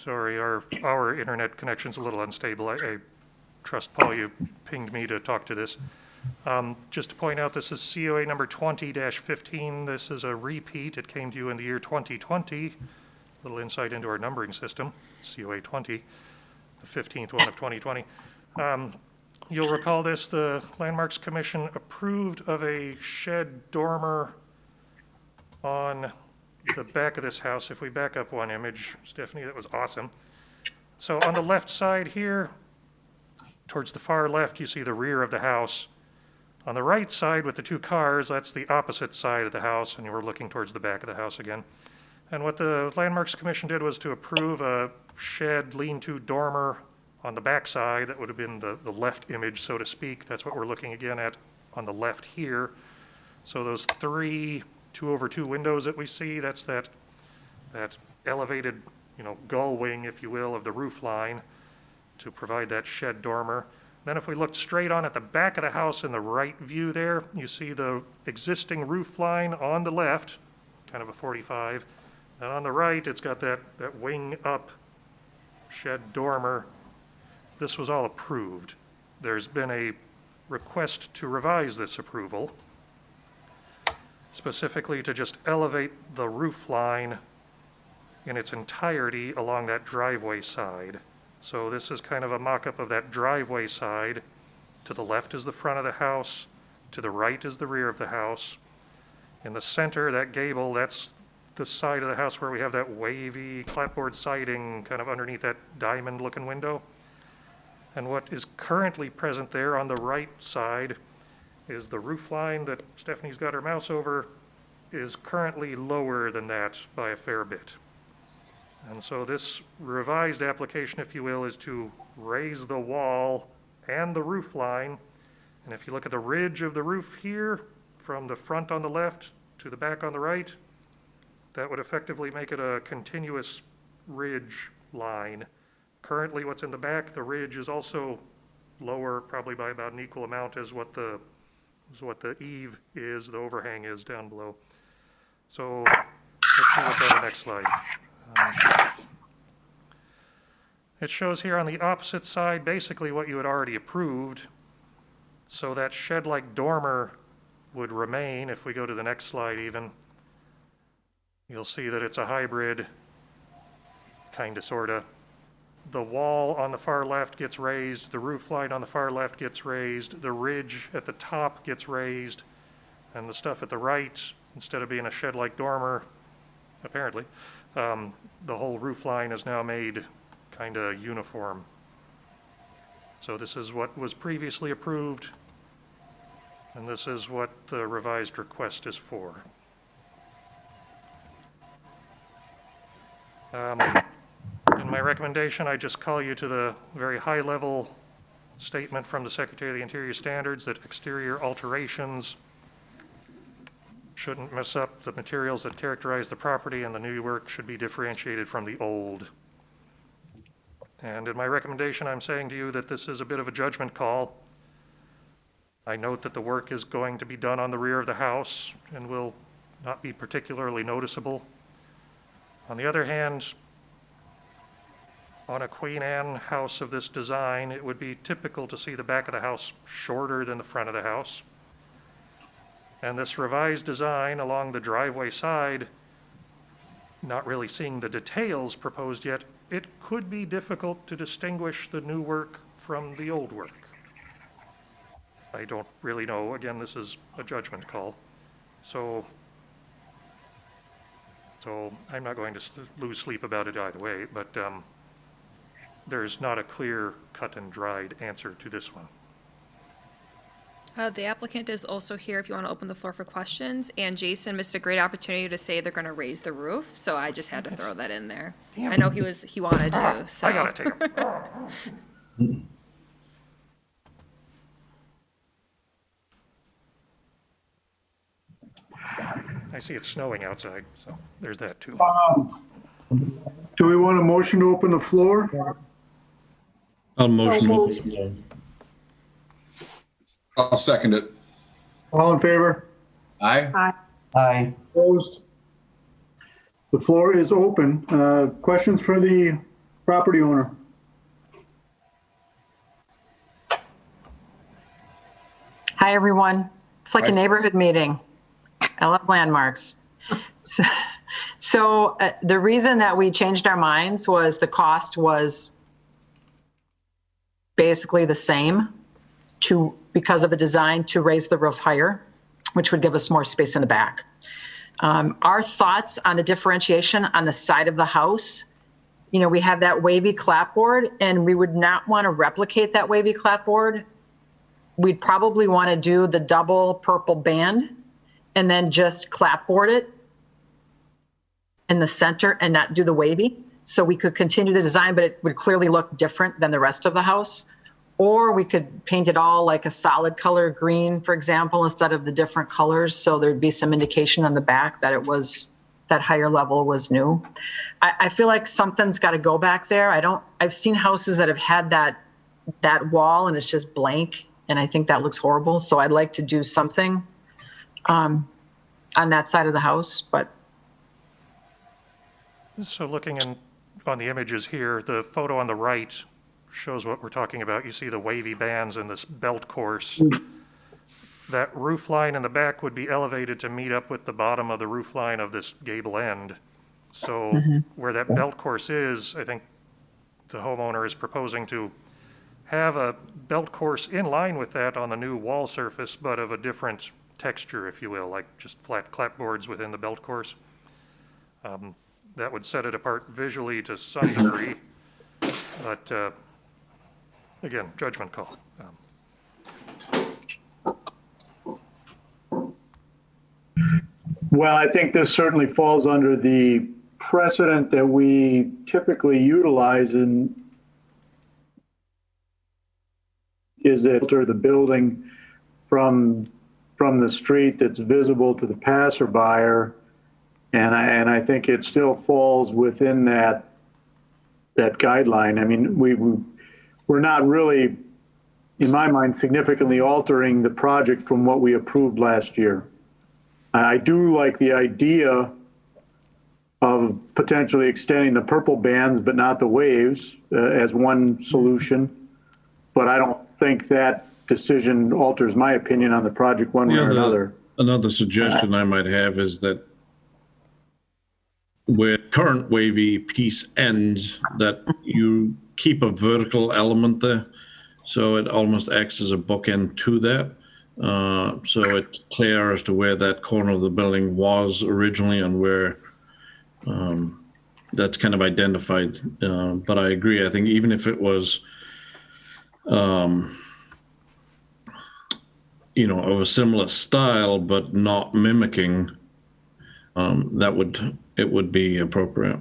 Sorry, our internet connection's a little unstable. I trust, Paul, you pinged me to talk to this. Just to point out, this is COA number 20-15. This is a repeat. It came to you in the year 2020. A little insight into our numbering system, COA 20, the 15th one of 2020. You'll recall this, the Landmarks Commission approved of a shed dormer on the back of this house. If we back up one image, Stephanie, that was awesome. So on the left side here, towards the far left, you see the rear of the house. On the right side with the two cars, that's the opposite side of the house, and you were looking towards the back of the house again. And what the Landmarks Commission did was to approve a shed lean-to dormer on the back side. That would have been the left image, so to speak. That's what we're looking again at on the left here. So those 3 2-over-2 windows that we see, that's that elevated, gull wing, if you will, of the roof line to provide that shed dormer. Then if we look straight on at the back of the house in the right view there, you see the existing roof line on the left, kind of a 45. And on the right, it's got that wing up shed dormer. This was all approved. There's been a request to revise this approval, specifically to just elevate the roof line in its entirety along that driveway side. So this is kind of a mock-up of that driveway side. To the left is the front of the house, to the right is the rear of the house. In the center, that gable, that's the side of the house where we have that wavy clapboard siding kind of underneath that diamond-looking window. And what is currently present there on the right side is the roof line that Stephanie's got her mouse over is currently lower than that by a fair bit. And so this revised application, if you will, is to raise the wall and the roof line. And if you look at the ridge of the roof here, from the front on the left to the back on the right, that would effectively make it a continuous ridge line. Currently, what's in the back, the ridge is also lower, probably by about an equal amount as what the eave is, the overhang is down below. So let's see what's on the next slide. It shows here on the opposite side basically what you had already approved. So that shed-like dormer would remain. If we go to the next slide even, you'll see that it's a hybrid, kind of, sort of. The wall on the far left gets raised, the roof line on the far left gets raised, the ridge at the top gets raised, and the stuff at the right, instead of being a shed-like dormer, apparently, the whole roof line is now made kind of uniform. So this is what was previously approved, and this is what the revised request is for. In my recommendation, I just call you to the very high-level statement from the Secretary of the Interior Standards that exterior alterations shouldn't mess up the materials that characterize the property, and the new work should be differentiated from the old. And in my recommendation, I'm saying to you that this is a bit of a judgment call. I note that the work is going to be done on the rear of the house and will not be particularly noticeable. On the other hand, on a Queen Anne house of this design, it would be typical to see the back of the house shorter than the front of the house. And this revised design along the driveway side, not really seeing the details proposed yet, it could be difficult to distinguish the new work from the old work. I don't really know. Again, this is a judgment call. So I'm not going to lose sleep about it either way, but there's not a clear cut and dried answer to this one. The applicant is also here if you want to open the floor for questions, and Jason missed a great opportunity to say they're going to raise the roof, so I just had to throw that in there. I know he wanted to, so. I gotta take him. I see it's snowing outside, so there's that too. Do we want a motion to open the floor? I'll motion to open the floor. I'll second it. All in favor? Aye. Aye. Opposed? The floor is open. Questions for the property owner? Hi, everyone. It's like Hi. a neighborhood meeting. I love landmarks. So the reason that we changed our minds was the cost was basically the same because of the design to raise the roof higher, which would give us more space in the back. Our thoughts on the differentiation on the side of the house, we have that wavy clapboard, and we would not want to replicate that wavy clapboard. We'd probably want to do the double purple band and then just clapboard it in the center and not do the wavy. So we could continue the design, but it would clearly look different than the rest of the house. Or we could paint it all like a solid color green, for example, instead of the different colors. So there'd be some indication on the back that that higher level was new. I feel like something's got to go back there. I've seen houses that have had that wall and it's just blank. And I think that looks horrible. So I'd like to do something on that side of the house, but. So looking on the images here, the photo on the right shows what we're talking about. You see the wavy bands and this belt course. That roof line in the back would be elevated to meet up with the bottom of the roof line of this gable end. So where that belt course is, I think the homeowner is proposing to have a belt course in line with that on the new wall surface, but of a different texture, if you will, like just flat clapboards within the belt course. That would set it apart visually to some degree, but again, judgment call. Well, I think this certainly falls under the precedent that we typically utilize is that or the building from the street that's visible to the passerby, and I think it still falls within that guideline. I mean, we're not really, in my mind, significantly altering the project from what we approved last year. I do like the idea of potentially extending the purple bands, but not the waves, as one solution. But I don't think that decision alters my opinion on the project one way or another. Another suggestion I might have is that where current wavy piece ends, that you keep a vertical element there. So it almost acts as a bookend to that. So it's clear as to where that corner of the building was originally and where that's kind of identified. But I agree. I think even if it was, of a similar style, but not mimicking, it would be appropriate.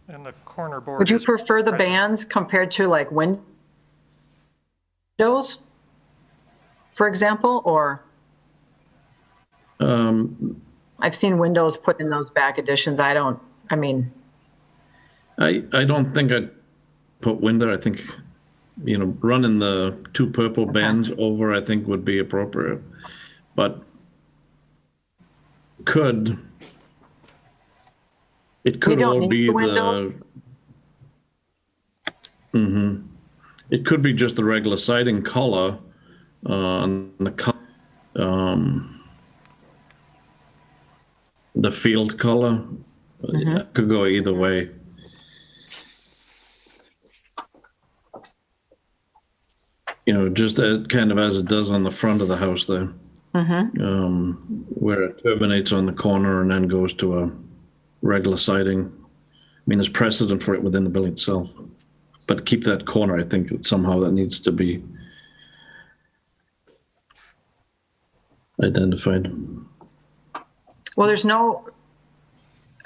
And the corner board. Would you is prefer the present. bands compared to like windows, for example, or? I've seen windows put in those back additions. I don't think I'd put window. I think, running the two purple bands over, I think would be appropriate. But it could all be it could be just the regular siding color on the field color. It could go either way. Just kind of as it does on the front of the house there, where it terminates on the corner and then goes to a regular siding. I mean, there's precedent for it within the building itself, but keep that corner. I think that somehow that needs to be identified. well, there's no,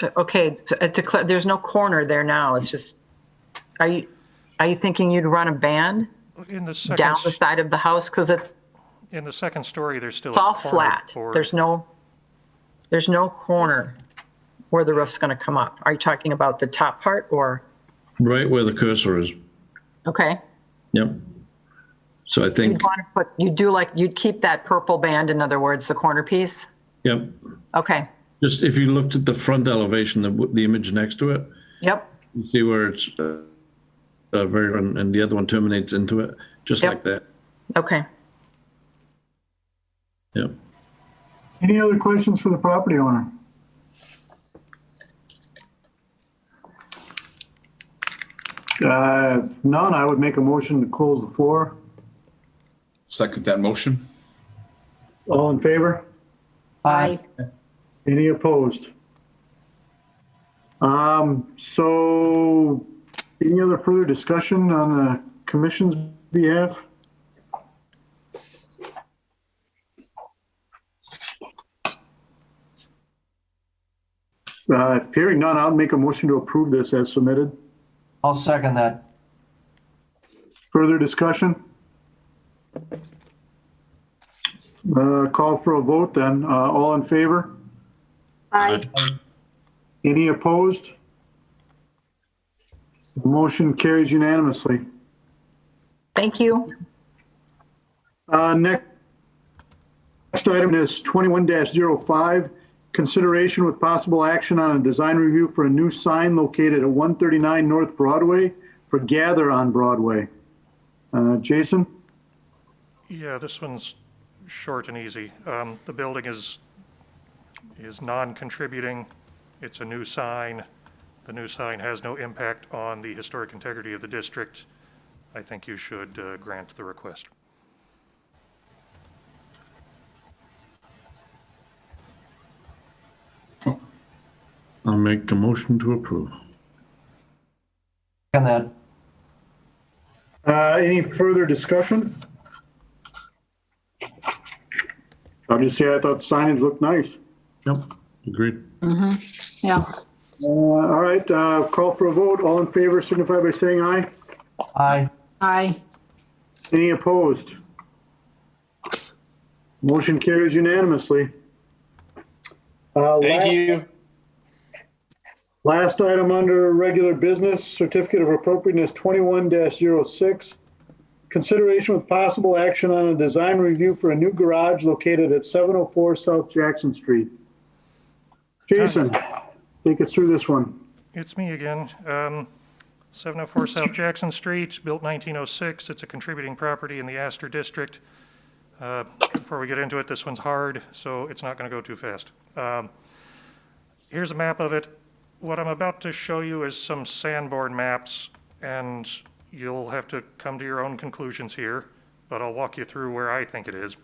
there's no corner there now. It's just, are you thinking you'd run a band In the second, down the side of the house? Because it's in the second story, there's still It's all a corner flat. board. There's no corner where the roof's going to come up. Are you talking about the top part or? Right where the cursor is. Okay. Yep. So I think, You'd keep that purple band, in other words, the corner piece? yep. Okay. Just if you looked at the front elevation, the image next to it, Yep. you see where it's and the other one terminates into it, just Yep. like that. Okay. Yep. Any other questions for the property owner? None. I would make a motion to close the floor. Second that motion. All in favor? Aye. Any opposed? So any other further discussion on the commission's behalf? Hearing none, I'll make a motion to approve this as submitted. I'll second that. Further discussion? Call for a vote then. All in favor? Aye. Any opposed? Motion carries unanimously. Thank you. Next item is 21-05, consideration with possible action on a design review for a new sign located at 139 North Broadway for Gather on Broadway. Jason? Yeah, this one's short and easy. The building is non-contributing. It's a new sign. The new sign has no impact on the historic integrity of the district. I think you should grant the request. I'll make a motion to approve. Second that. Any further discussion? I'll just say I thought the signage looked nice. Yep. Agreed. Yeah. All right, call for a vote. All in favor signify by saying aye. Aye. Aye. Any opposed? Motion carries unanimously. Thank you. Last item under regular business, certificate of appropriateness 21-06, consideration with possible action on a design review for a new garage located at 704 South Jackson Street. Jason, take us through this one. It's me again. 704 South Jackson Street, built 1906. It's a contributing property in the Astor District. Before we get into it, this one's hard, so it's not going to go too fast. Here's a map of it. What I'm about to show you is some Sanborn maps, and you'll have to come to your own conclusions here, but I'll walk you through where I think it is.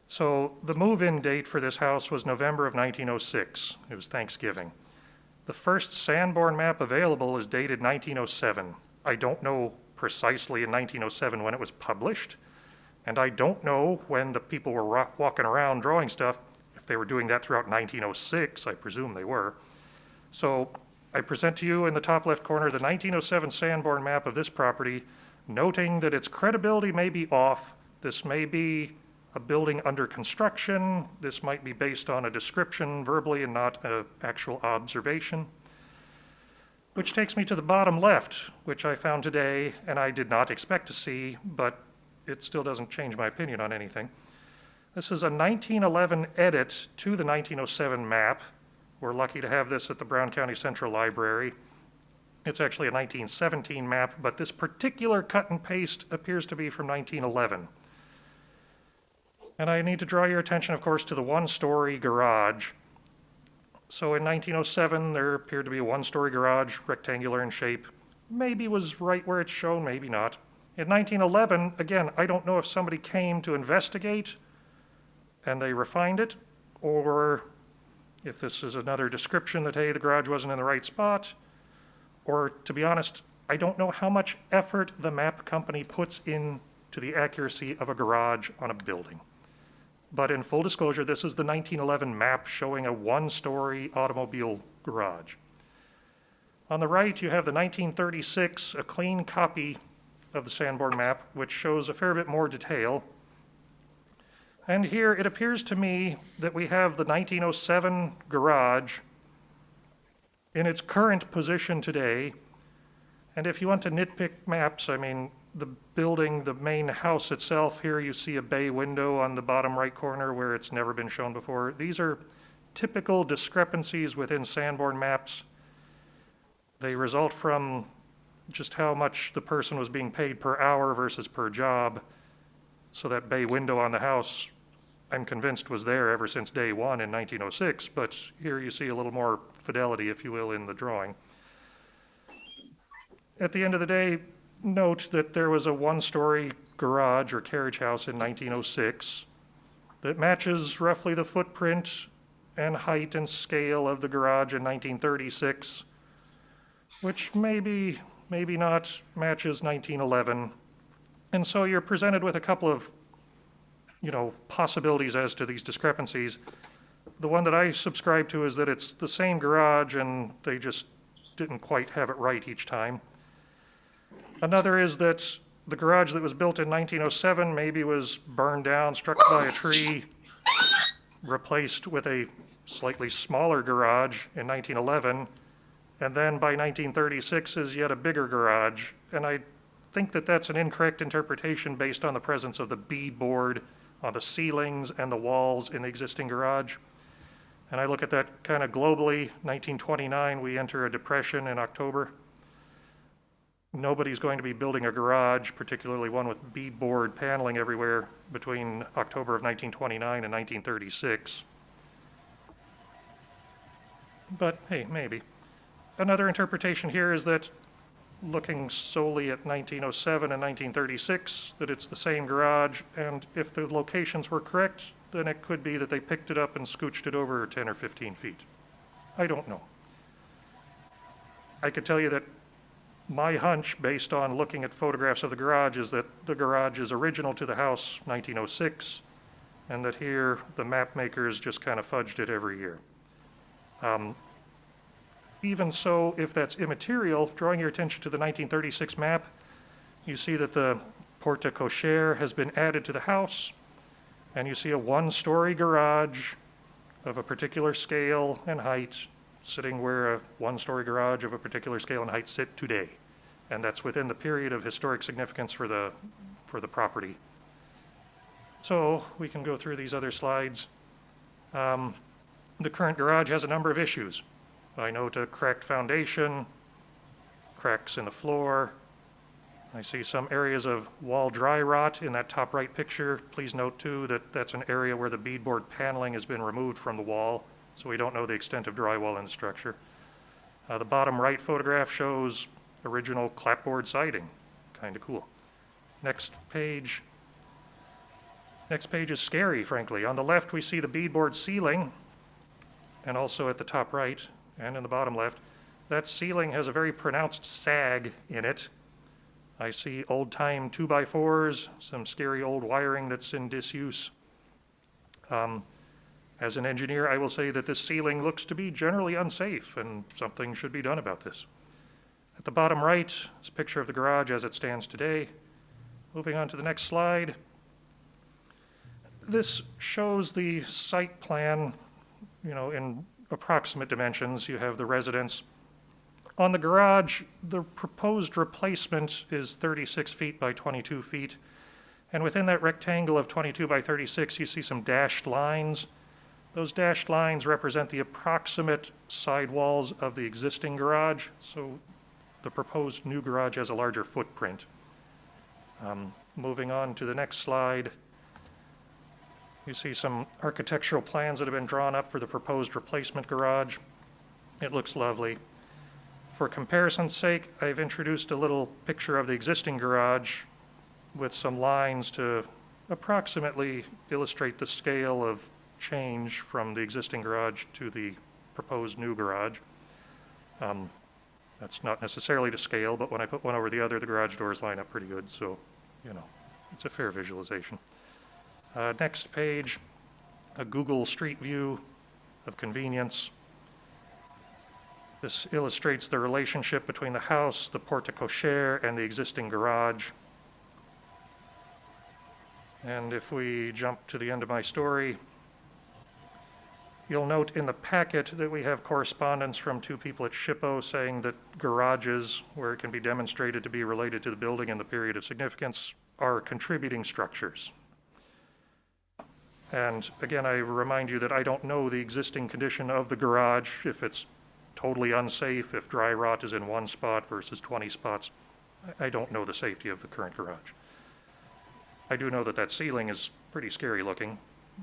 So the move-in date for this house was November of 1906. It was Thanksgiving. The first Sanborn map available is dated 1907. I don't know precisely in 1907 when it was published, and I don't know when the people were walking around drawing stuff. If they were doing that throughout 1906, I presume they were. So I present to you in the top left corner the 1907 Sanborn map of this property, noting that its credibility may be off. This may be a building under construction. This might be based on a description verbally and not an actual observation. Which takes me to the bottom left, which I found today and I did not expect to see, but it still doesn't change my opinion on anything. This is a 1911 edit to the 1907 map. We're lucky to have this at the Brown County Central Library. It's actually a 1917 map, but this particular cut and paste appears to be from 1911. And I need to draw your attention, of course, to the one-story garage. So in 1907, there appeared to be a one-story garage, rectangular in shape. Maybe was right where it's shown, maybe not. In 1911, again, I don't know if somebody came to investigate and they refined it, or if this is another description that, hey, the garage wasn't in the right spot, or to be honest, I don't know how much effort the map company puts into the accuracy of a garage on a building. But in full disclosure, this is the 1911 map showing a one-story automobile garage. On the right, you have the 1936, a clean copy of the Sanborn map, which shows a fair bit more detail. And here, it appears to me that we have the 1907 garage in its current position today. And if you want to nitpick maps, I mean, the building, the main house itself, here you see a bay window on the bottom right corner where it's never been shown before. These are typical discrepancies within Sanborn maps. They result from just how much the person was being paid per hour versus per job. So that bay window on the house, I'm convinced, was there ever since day one in 1906, but here you see a little more fidelity, if you will, in the drawing. At the end of the day, note that there was a one-story garage or carriage house in 1906 that matches roughly the footprint and height and scale of the garage in 1936, which maybe not matches 1911. And so you're presented with a couple of, possibilities as to these discrepancies. The one that I subscribe to is that it's the same garage and they just didn't quite have it right each time. Another is that the garage that was built in 1907 maybe was burned down, struck by a tree, replaced with a slightly smaller garage in 1911, and then by 1936 is yet a bigger garage. And I think that that's an incorrect interpretation based on the presence of the beadboard on the ceilings and the walls in the existing garage. And I look at that kind of globally. 1929, we enter a depression in October. Nobody's going to be building a garage, particularly one with beadboard paneling everywhere, between October of 1929 and 1936. But hey, maybe. Another interpretation here is that, looking solely at 1907 and 1936, that it's the same garage, and if the locations were correct, then it could be that they picked it up and scooched it over 10 or 15 feet. I don't know. I could tell you that my hunch, based on looking at photographs of the garage, is that the garage is original to the house, 1906, and that here the map makers just kind of fudged it every year. Even so, if that's immaterial, drawing your attention to the 1936 map, you see that the porte cochere has been added to the house, and you see a one-story garage of a particular scale and height sitting where a one-story garage of a particular scale and height sit today. and that's within the period of historic significance for the property. So we can go through these other slides. The current garage has a number of issues. I note a cracked foundation, cracks in the floor. I see some areas of wall dry rot in that top right picture. Please note too that that's an area where the beadboard paneling has been removed from the wall, so we don't know the extent of drywall in the structure. The bottom right photograph shows original clapboard siding. Kind of cool. Next page. Next page is scary, frankly. On the left, we see the beadboard ceiling, and also at the top right and in the bottom left, that ceiling has a very pronounced sag in it. I see old-time 2x4s, some scary old wiring that's in disuse. As an engineer, I will say that this ceiling looks to be generally unsafe, and something should be done about this. At the bottom right is a picture of the garage as it stands today. Moving on to the next slide. This shows the site plan, in approximate dimensions. You have the residence. On the garage, the proposed replacement is 36 feet by 22 feet. And within that rectangle of 22 by 36, you see some dashed lines. Those dashed lines represent the approximate sidewalls of the existing garage. So the proposed new garage has a larger footprint. Moving on to the next slide. You see some architectural plans that have been drawn up for the proposed replacement garage. It looks lovely. For comparison's sake, I've introduced a little picture of the existing garage with some lines to approximately illustrate the scale of change from the existing garage to the proposed new garage. That's not necessarily to scale, but when I put one over the other, the garage doors line up pretty good, so, it's a fair visualization. Next page, a Google Street View of convenience. This illustrates the relationship between the house, the porte cochere, and the existing garage. And if we jump to the end of my story, you'll note in the packet that we have correspondence from two people at SHPO saying that garages, where it can be demonstrated to be related to the building in the period of significance, are contributing structures. And again, I remind you that I don't know the existing condition of the garage, if it's totally unsafe, if dry rot is in one spot versus 20 spots. I don't know the safety of the current garage. I do know that that ceiling is pretty scary looking.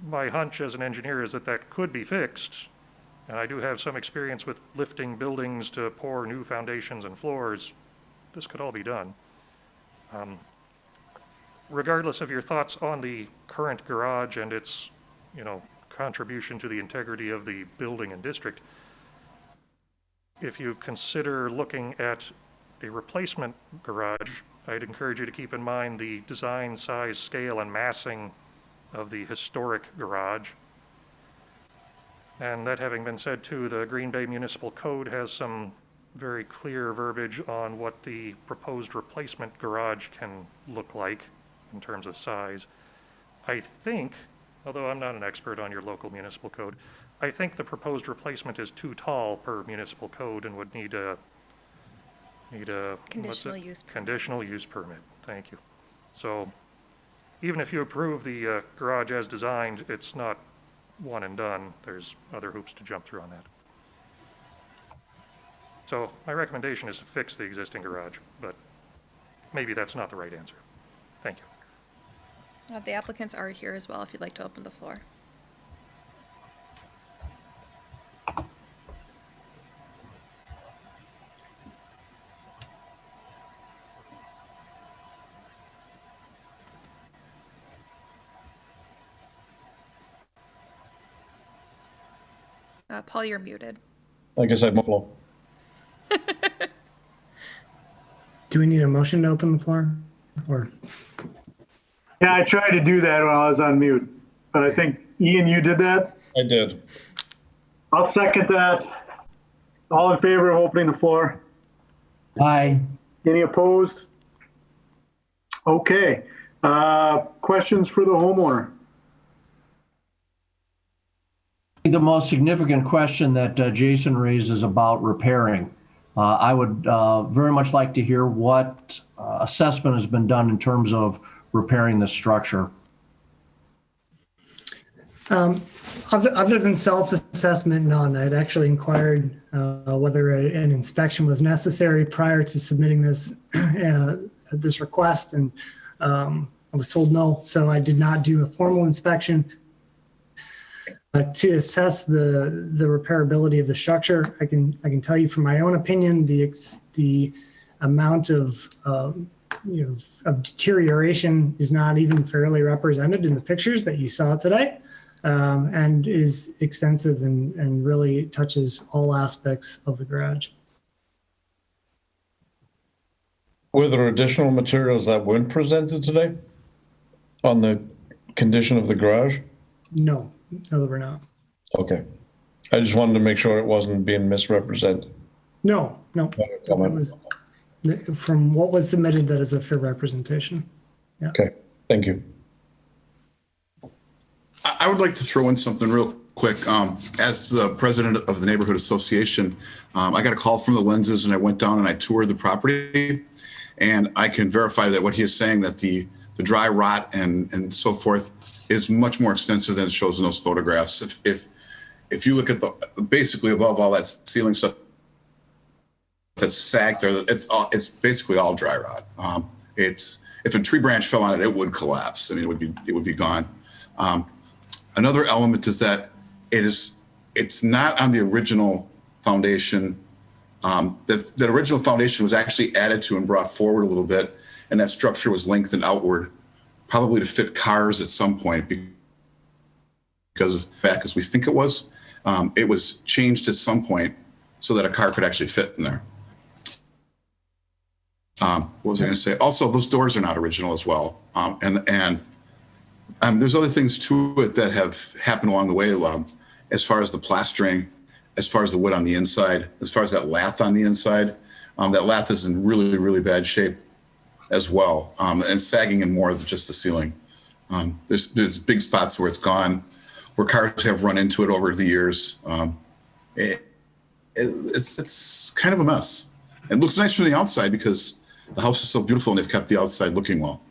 My hunch as an engineer is that that could be fixed, and I do have some experience with lifting buildings to pour new foundations and floors. This could all be done. Regardless of your thoughts on the current garage and its, contribution to the integrity of the building and district, if you consider looking at a replacement garage, I'd encourage you to keep in mind the design, size, scale, and massing of the historic garage. And that having been said too, the Green Bay Municipal Code has some very clear verbiage on what the proposed replacement garage can look like in terms of size. I think, although I'm not an expert on your local municipal code, I think the proposed replacement is too tall per municipal code and would need a Conditional use permit. Conditional use permit, thank you. So even if you approve the garage as designed, it's not one and done. There's other hoops to jump through on that. So my recommendation is to fix the existing garage, but maybe that's not the right answer. Thank you. The applicants are here as well if you'd like to open the floor. Paul, you're muted. Like I said, Buffalo. Do we need a motion to open the floor? Or Yeah, I tried to do that while I was on mute, but I think, Ian, you did that? I did. I'll second that. All in favor of opening the floor? Aye. Any opposed? Okay. Questions for the homeowner? The most significant question that Jason raised is about repairing. I would very much like to hear what assessment has been done in terms of repairing the structure. Other than self-assessment, none. I'd actually inquired whether an inspection was necessary prior to submitting this this request, and I was told no. So I did not do a formal inspection. To assess the repairability of the structure, I can tell you from my own opinion, the amount of of deterioration is not even fairly represented in the pictures that you saw today. And is extensive and really touches all aspects of the garage. Were there additional materials that weren't presented today on the condition of the garage? No, there were not. Okay. I just wanted to make sure it wasn't being misrepresented. No. That was, from what was submitted, that is a fair representation. Yeah. Okay, thank you. I would like to throw in something real quick. As the president of the neighborhood association, I got a call from the Lenses, and I went down and I toured the property, and I can verify that what he is saying, that the dry rot and so forth is much more extensive than it shows in those photographs. If you look at the basically above all that ceiling stuff that's sagged there, it's basically all dry rot. If a tree branch fell on it, it would collapse. I mean, it would be gone. Another element is that it's not on the original foundation. The original foundation was actually added to and brought forward a little bit, and that structure was lengthened outward, probably to fit cars at some point because back as we think it was changed at some point so that a car could actually fit in there. What was I going to say? Also, those doors are not original as well, and there's other things to it that have happened along the way, as far as the plastering, as far as the wood on the inside, as far as that lath on the inside. That lath is in really, really bad shape as well, and sagging in more than just the ceiling. There's big spots where it's gone, where cars have run into it over the years. It's kind of a mess. It looks nice from the outside because the house is so beautiful and they've kept the outside looking well.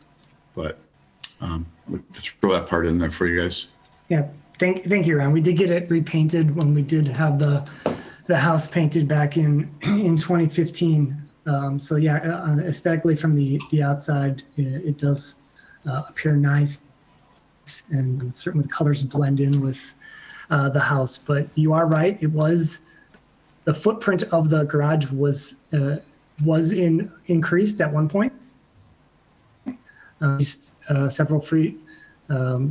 But I'd like to throw that part in there for you guys. Yeah, thank you, Ron. We did get it repainted when we did have the house painted back in 2015. So yeah, aesthetically from the outside, it does appear nice, and certainly the colors blend in with the house. But you are right; it was the footprint of the garage was increased at one point, several feet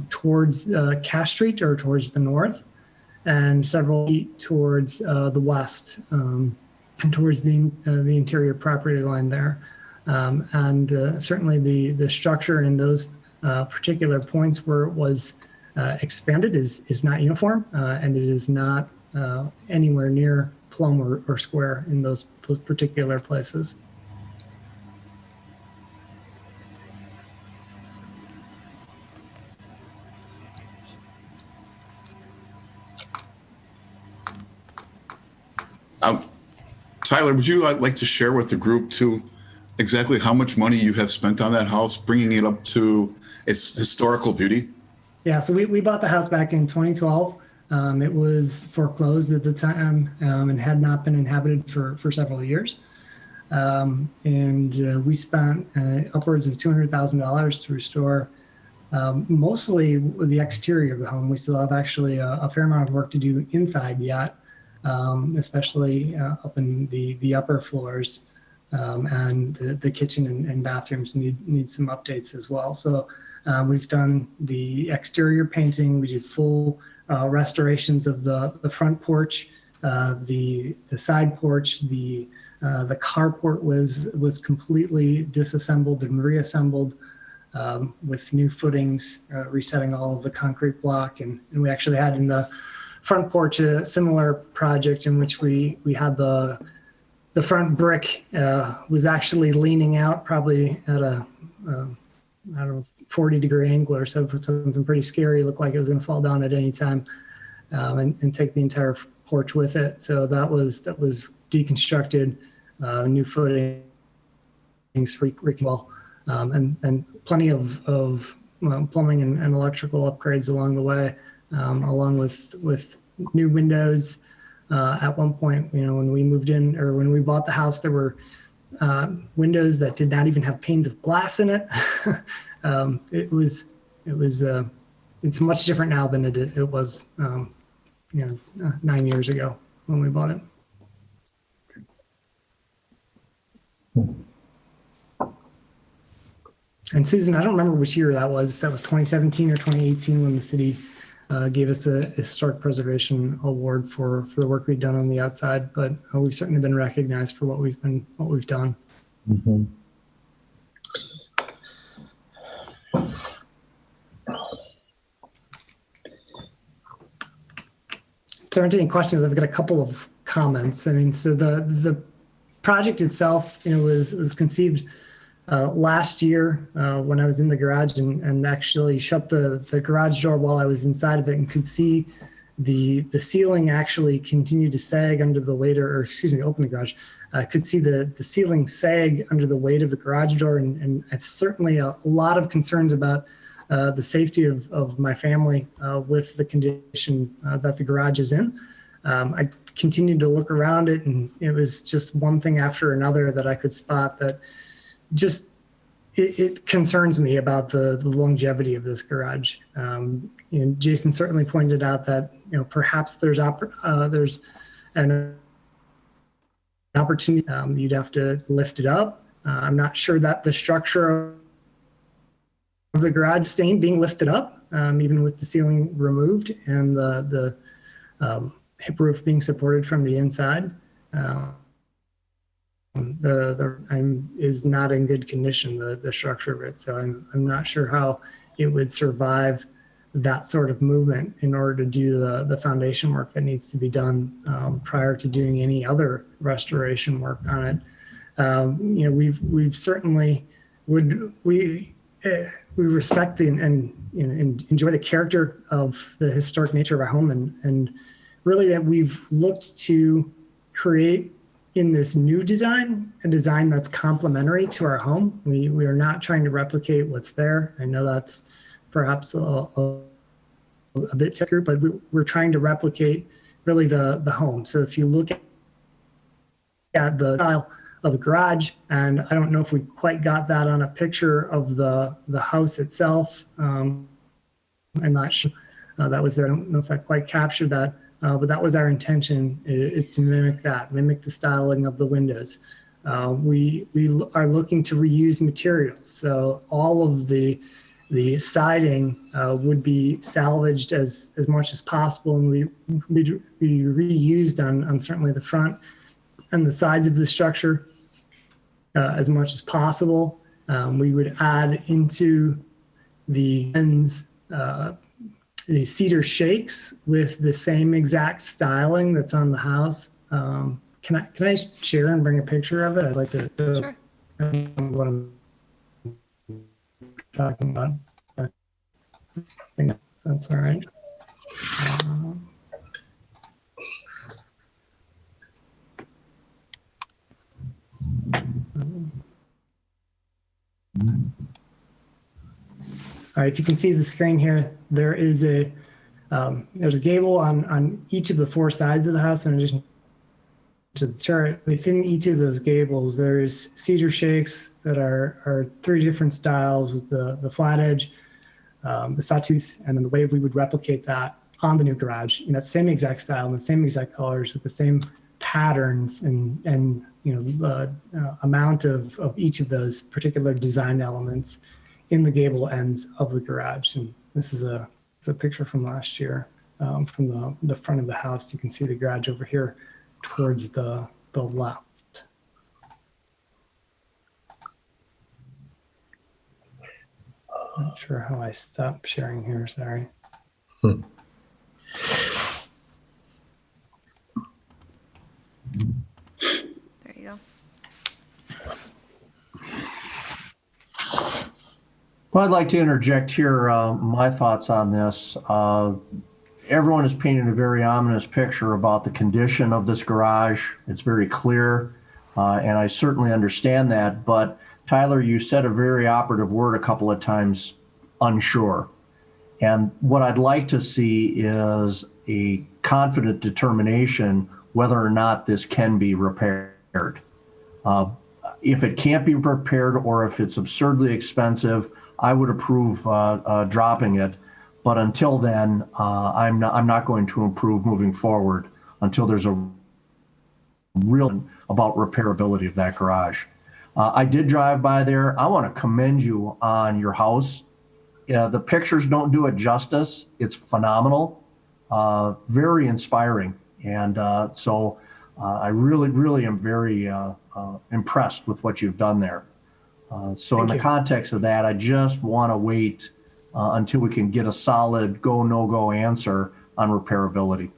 towards Cash Street or towards the north, and several feet towards the west, and towards the interior property line there. And certainly the structure in those particular points where it was expanded is not uniform, and it is not anywhere near plumb or square in those particular places. Tyler, would you like to share with the group too exactly how much money you have spent on that house, bringing it up to its historical beauty? Yeah, so we bought the house back in 2012. It was foreclosed at the time and had not been inhabited for several years. And we spent upwards of $200,000 to restore mostly the exterior of the home. We still have actually a fair amount of work to do inside yet. Especially up in the upper floors, and the kitchen and bathrooms need some updates as well. So we've done the exterior painting. We did full restorations of the front porch, the side porch, the carport was completely disassembled and reassembled with new footings, resetting all of the concrete block, and we actually had in the front porch a similar project in which we had the front brick was actually leaning out probably at a I don't know 40-degree angle or so, for something pretty scary. It looked like it was going to fall down at any time, and take the entire porch with it. So that was deconstructed, new footings, well, and plenty of plumbing and electrical upgrades along the way, along with new windows. At one point, when we moved in or when we bought the house, there were windows that did not even have panes of glass in it. It's much different now than it was 9 years ago when we bought it. And Susan, I don't remember which year that was, if that was 2017 or 2018 when the city gave us a historic preservation award for the work we've done on the outside, but we've certainly been recognized for what we've done. Mm-hmm. If there aren't any questions, I've got a couple of comments. I mean, so the project itself, was conceived last year when I was in the garage and actually shut the garage door while I was inside of it and could see the ceiling actually continue to sag under the weight, open the garage. I could see the ceiling sag under the weight of the garage door, and I've certainly a lot of concerns about the safety of my family with the condition that the garage is in. I continued to look around it, and it was just one thing after another that I could spot that just it concerns me about the longevity of this garage. Jason certainly pointed out that perhaps there's an opportunity. You'd have to lift it up. I'm not sure that the structure of the garage being lifted up, even with the ceiling removed and the hip roof being supported from the inside. Is not in good condition, the structure of it. So I'm not sure how it would survive that sort of movement in order to do the foundation work that needs to be done prior to doing any other restoration work on it. We've certainly we respect and enjoy the character of the historic nature of our home, and really that we've looked to create in this new design, a design that's complementary to our home. We are not trying to replicate what's there. I know that's perhaps a bit ticker, but we're trying to replicate really the home. So if you look at the style of the garage, and I don't know if we quite got that on a picture of the house itself. I'm not sure that was there. I don't know if that quite captured that. But that was our intention, is to mimic the styling of the windows. We are looking to reuse materials. So all of the siding would be salvaged as much as possible, and we reused on certainly the front and the sides of the structure as much as possible. We would add into the ends the cedar shakes with the same exact styling that's on the house. Can I share and bring a picture of it? I'd like to Sure. What I'm talking about. I think that's all right. All right, if you can see the screen here, there's a gable on each of the four sides of the house. In addition to the turret, within each of those gables, there's cedar shakes that are three different styles with the flat edge, the sawtooth, and then the wave. We would replicate that on the new garage in that same exact style and the same exact colors with the same patterns and the amount of each of those particular design elements in the gable ends of the garage. And this is a picture from last year from the front of the house. You can see the garage over here towards the left. Not sure how I stopped sharing here, sorry. There you go. Well, I'd like to interject here my thoughts on this. Everyone has painted a very ominous picture about the condition of this garage. It's very clear. And I certainly understand that. But Tyler, you said a very operative word a couple of times, unsure. And what I'd like to see is a confident determination whether or not this can be repaired. If it can't be repaired or if it's absurdly expensive, I would approve dropping it. But until then, I'm not going to approve moving forward until there's a real about repairability of that garage. I did drive by there. I want to commend you on your house. The pictures don't do it justice. It's phenomenal, very inspiring. And so I really am very impressed with what you've done there. So in the context of that, I just want to wait until we can get a solid go, no-go answer on repairability.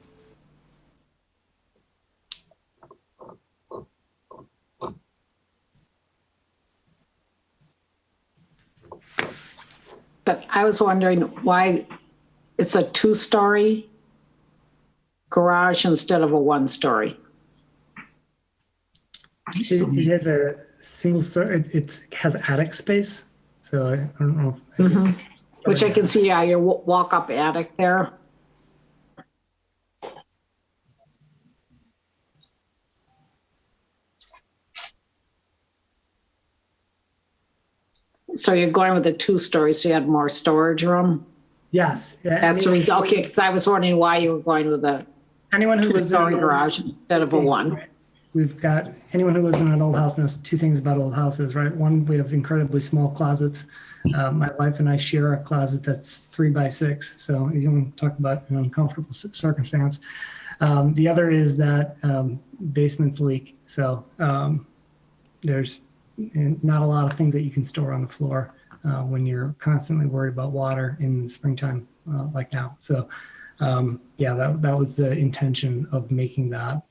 But I was wondering why it's a 2-story garage instead of a 1-story. It has a single story. It has attic space. So I don't know. If Which I can see, yeah, your walk-up attic there. So you're going with a 2-story, so you had more storage room? Yes. That's the reason. Okay, because I was wondering why you were going with a Anyone who lives in 2-story an garage instead of a 1. We've got anyone who lives in an old house knows 2 things about old houses, right? One, we have incredibly small closets. My wife and I share a closet that's 3 by 6. So you want to talk about an uncomfortable circumstance. The other is that basements leak. So there's not a lot of things that you can store on the floor when you're constantly worried about water in the springtime like now. So yeah, that was the intention of making that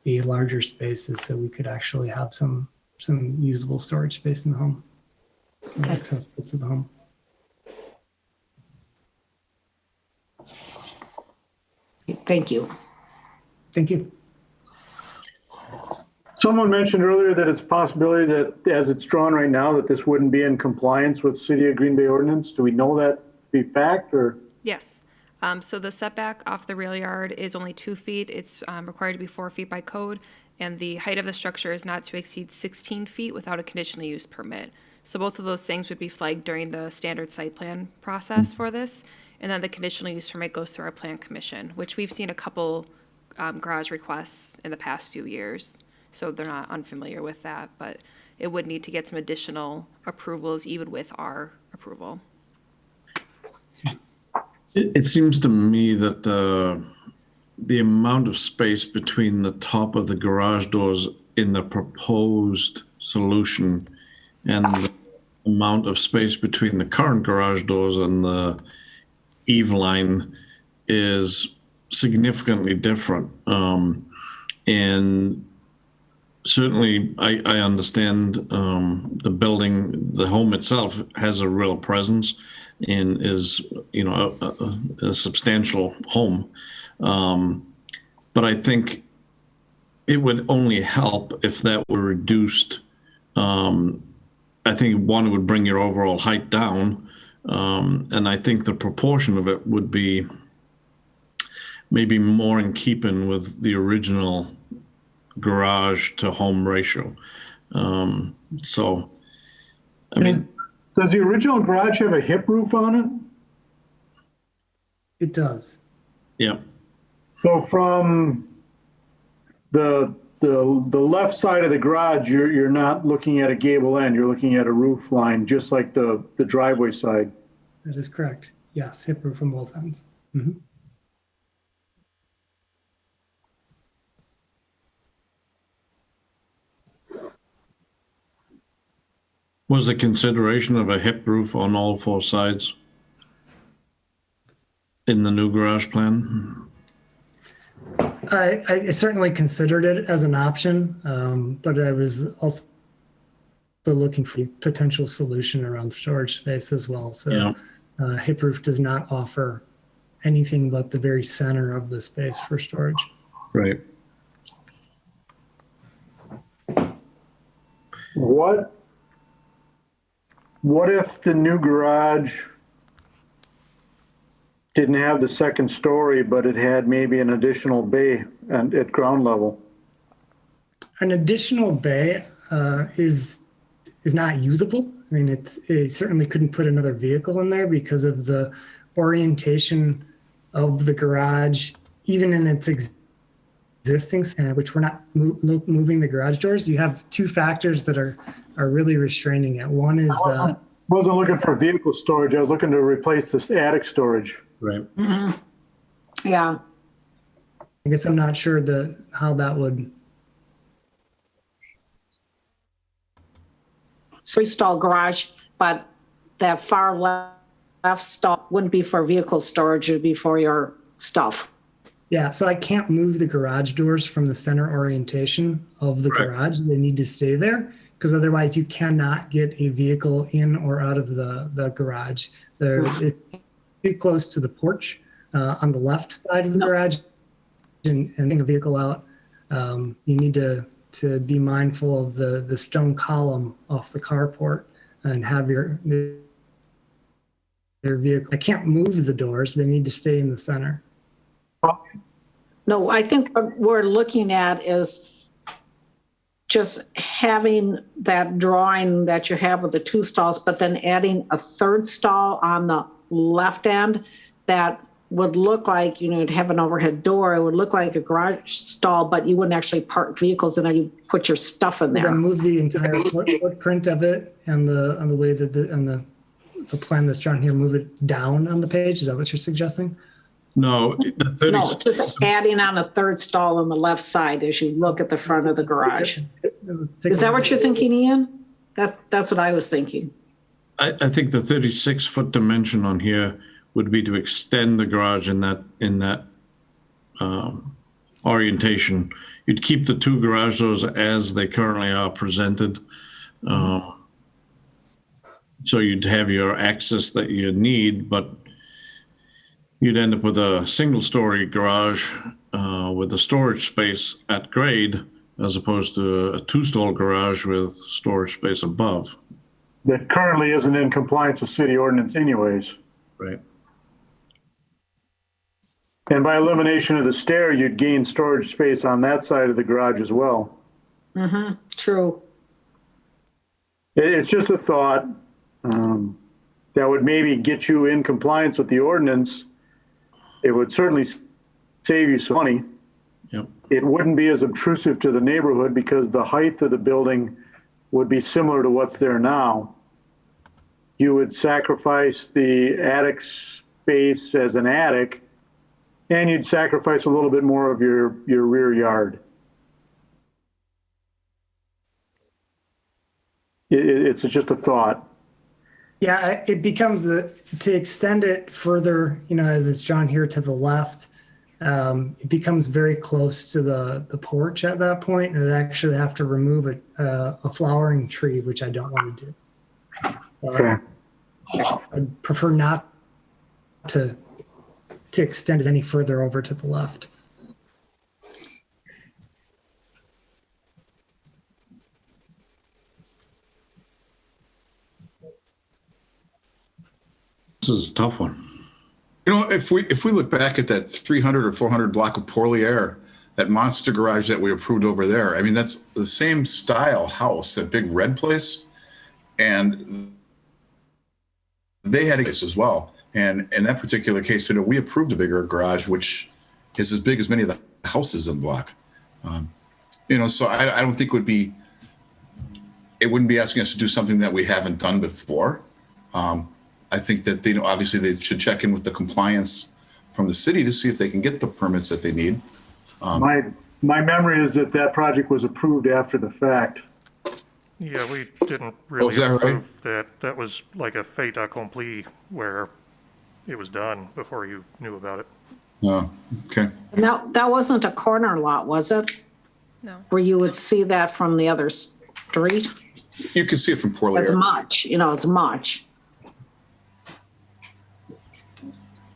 a larger space, is so we could actually have some usable storage space in the home, accessible to the home. Thank you. Thank you. Someone mentioned earlier that it's a possibility that, as it's drawn right now, that this wouldn't be in compliance with City of Green Bay ordinance. Do we know that to be fact, or? Yes. So the setback off the rail yard is only 2 feet. It's required to be 4 feet by code, and the height of the structure is not to exceed 16 feet without a conditional use permit. So both of those things would be flagged during the standard site plan process for this, and then the conditional use permit goes through our plan commission, which we've seen a couple garage requests in the past few years. So they're not unfamiliar with that, but it would need to get some additional approvals even with our approval. It seems to me that the amount of space between the top of the garage doors in the proposed solution and the amount of space between the current garage doors and the eave line is significantly different. And certainly I understand the building, the home itself has a real presence and is, you know, a substantial home. But I think it would only help if that were reduced. I think one, it would bring your overall height down. And I think the proportion of it would be maybe more in keeping with the original garage to home ratio. So, I mean, Does the original garage have a hip roof on it? It does. yeah. So from the left side of the garage, you're not looking at a gable end, you're looking at a roof line, just like the driveway side. That is correct. Yes, hip roof from both ends. Mhm. Was the consideration of a hip roof on all 4 sides in the new garage plan? I certainly considered it as an option, but I was also looking for a potential solution around storage space as well. So Yeah. hip roof does not offer anything but the very center of the space for storage. Right. What if the new garage didn't have the second story, but it had maybe an additional bay and at ground level? An additional bay is not usable. I mean, it certainly couldn't put another vehicle in there because of the orientation of the garage, even in its existing, which we're not moving the garage doors. You have two factors that are really restraining it. One is I wasn't looking for vehicle storage. I was looking to replace this attic storage. Right. Yeah. I guess I'm not sure how that would. Three-stall garage, but that far left stall wouldn't be for vehicle storage, it'd be for your stuff. Yeah, so I can't move the garage doors from the center orientation of the garage. They need to stay there because otherwise you cannot get a vehicle in or out of the garage. It's too close to the porch on the left side of the garage, and getting a vehicle out, you need to be mindful of the stone column off the carport and have your vehicle. I can't move the doors. They need to stay in the center. No, I think what we're looking at is just having that drawing that you have with the two stalls, but then adding a third stall on the left end that would look like, it'd have an overhead door. It would look like a garage stall, but you wouldn't actually park vehicles in there. You put your stuff in there. Then move the entire footprint of it and the way that the plan that's drawn here, move it down on the page. Is that what you're suggesting? No, the 36. No, just adding on a third stall on the left side as you look at the front of the garage. Is that what you're thinking, Ian? That's what I was thinking. I think the 36-foot dimension on here would be to extend the garage in that orientation. You'd keep the two garage doors as they currently are presented. So you'd have your access that you need, but you'd end up with a single-story garage with a storage space at grade, as opposed to a two-stall garage with storage space above. That currently isn't in compliance with city ordinance anyways. Right. And by elimination of the stair, you'd gain storage space on that side of the garage as well. Mm-hmm. True. It's just a thought that would maybe get you in compliance with the ordinance. It would certainly save you some money. Yep. It wouldn't be as obtrusive to the neighborhood because the height of the building would be similar to what's there now. You would sacrifice the attic space as an attic, and you'd sacrifice a little bit more of your rear yard. It's just a thought. Yeah, it becomes to extend it further, as it's drawn here to the left, it becomes very close to the porch at that point, and I'd actually have to remove a flowering tree, which I don't want to do. Okay. I'd prefer not to extend it any further over to the left. This is a tough one. If we look back at that 300 or 400 block of Poorly Air, that monster garage that we approved over there, I mean, that's the same style house, that big red place. And they had a case as well. And in that particular case, we approved a bigger garage, which is as big as many of the houses in the block. So I don't think it wouldn't be asking us to do something that we haven't done before. I think that obviously they should check in with the compliance from the city to see if they can get the permits that they need. My memory is that project was approved after the fact. Yeah, we didn't really is that approve that. That was like a fait accompli where it was done before you knew about it. Oh, okay. Now, that wasn't a corner lot, was it? No. Where you would see that from the other street? You can see it from Poorly As Air. much, as much.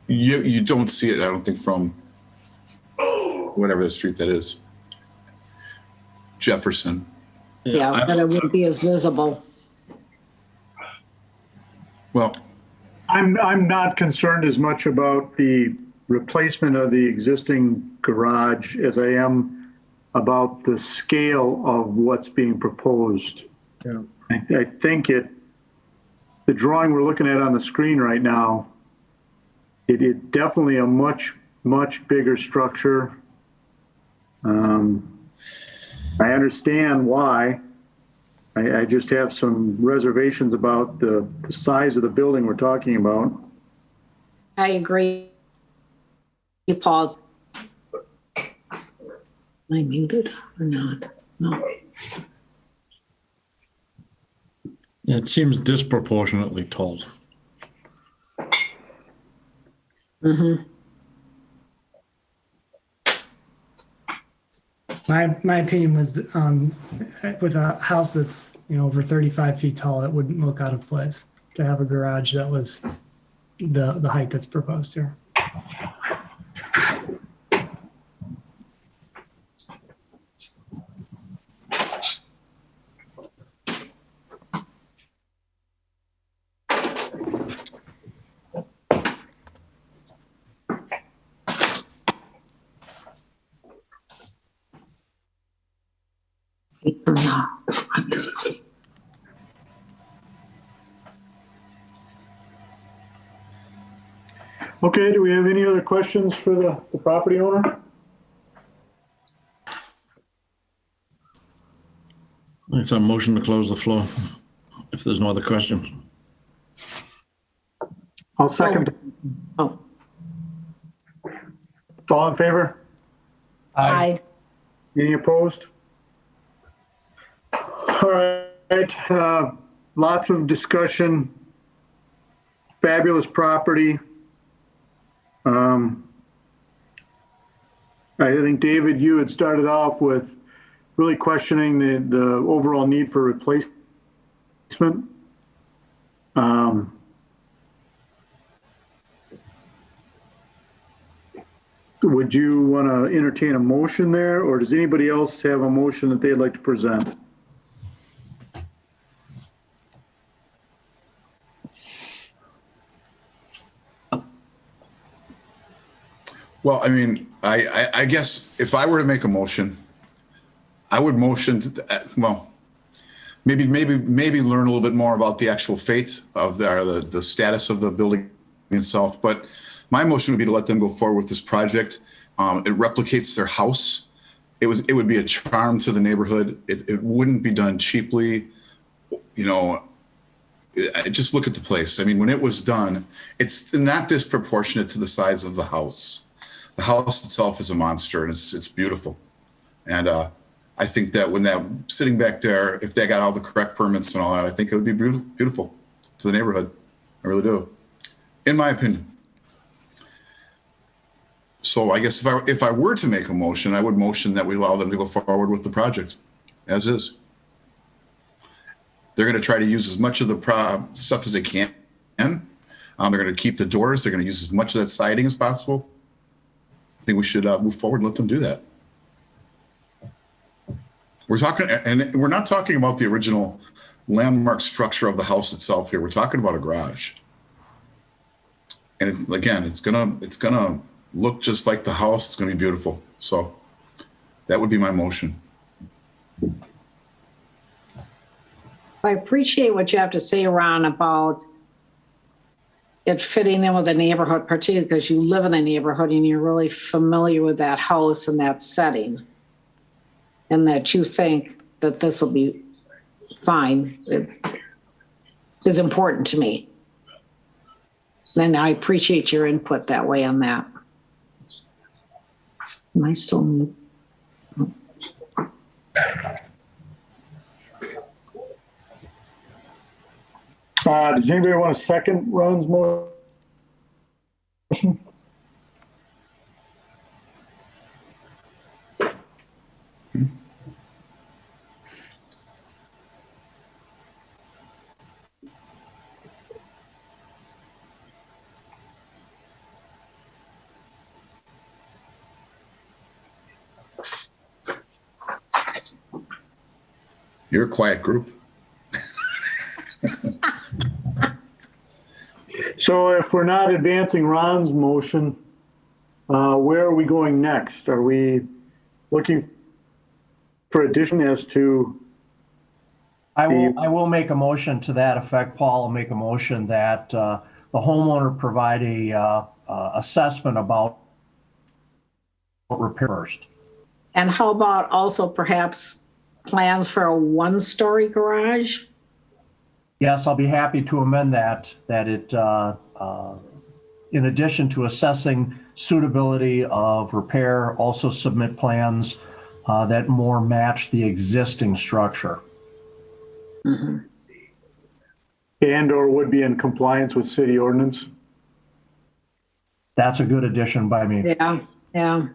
You don't see it, I don't think, from whatever the street that is. Jefferson. Yeah, but it wouldn't be as visible. Well, I'm not concerned as much about the replacement of the existing garage as I am about the scale of what's being proposed. Yeah. I think the drawing we're looking at on the screen right now, it's definitely a much, much bigger structure. I understand why. I just have some reservations about the size of the building we're talking about. I agree. Paul. Am I muted or not? No. It seems disproportionately tall. Mm-hmm. My opinion was that, with a house that's, over 35 feet tall, it wouldn't look out of place to have a garage that was the height that's proposed here. Okay, do we have any other questions for the property owner? It's a motion to close the floor, if there's no other questions. I'll second. Oh, All in favor? aye. Any opposed? All right, lots of discussion. Fabulous property. I think, David, you had started off with really questioning the overall need for replacement. Would you want to entertain a motion there, or does anybody else have a motion that they'd like to present? well, I mean, I guess if I were to make a motion, I would motion well, maybe learn a little bit more about the actual fate of the status of the building itself. But my motion would be to let them go forward with this project. It replicates their house. It would be a charm to the neighborhood. It wouldn't be done cheaply. Just look at the place. I mean, when it was done, it's not disproportionate to the size of the house. The house itself is a monster, and it's beautiful. And I think that when that sitting back there, if they got all the correct permits and all that, I think it would be beautiful to the neighborhood. I really do, in my opinion. So I guess if I were to make a motion, I would motion that we allow them to go forward with the project as is. They're going to try to use as much of the stuff as they can. They're going to keep the doors. They're going to use as much of that siding as possible. I think we should move forward and let them do that. We're talking, and we're not talking about the original landmark structure of the house itself here. We're talking about a garage. And it's gonna look just like the house. It's gonna be beautiful. So that would be my motion. I appreciate what you have to say, Ron, about it fitting in with the neighborhood, particularly because you live in the neighborhood and you're really familiar with that house and that setting. And that you think that this will be fine. It is important to me. And I appreciate your input that way on that. Am I still mute? Does anybody want a second Ron's motion? You're a quiet group. So if we're not advancing Ron's motion, where are we going next? Are we looking for addition as to? I will make a motion to that effect. Paul will make a motion that the homeowner provide a assessment about repair first. And how about also perhaps plans for a one-story garage? Yes, I'll be happy to amend that it, in addition to assessing suitability of repair, also submit plans that more match the existing structure. And or would be in compliance with city ordinance? That's a good addition by me. Yeah, yeah.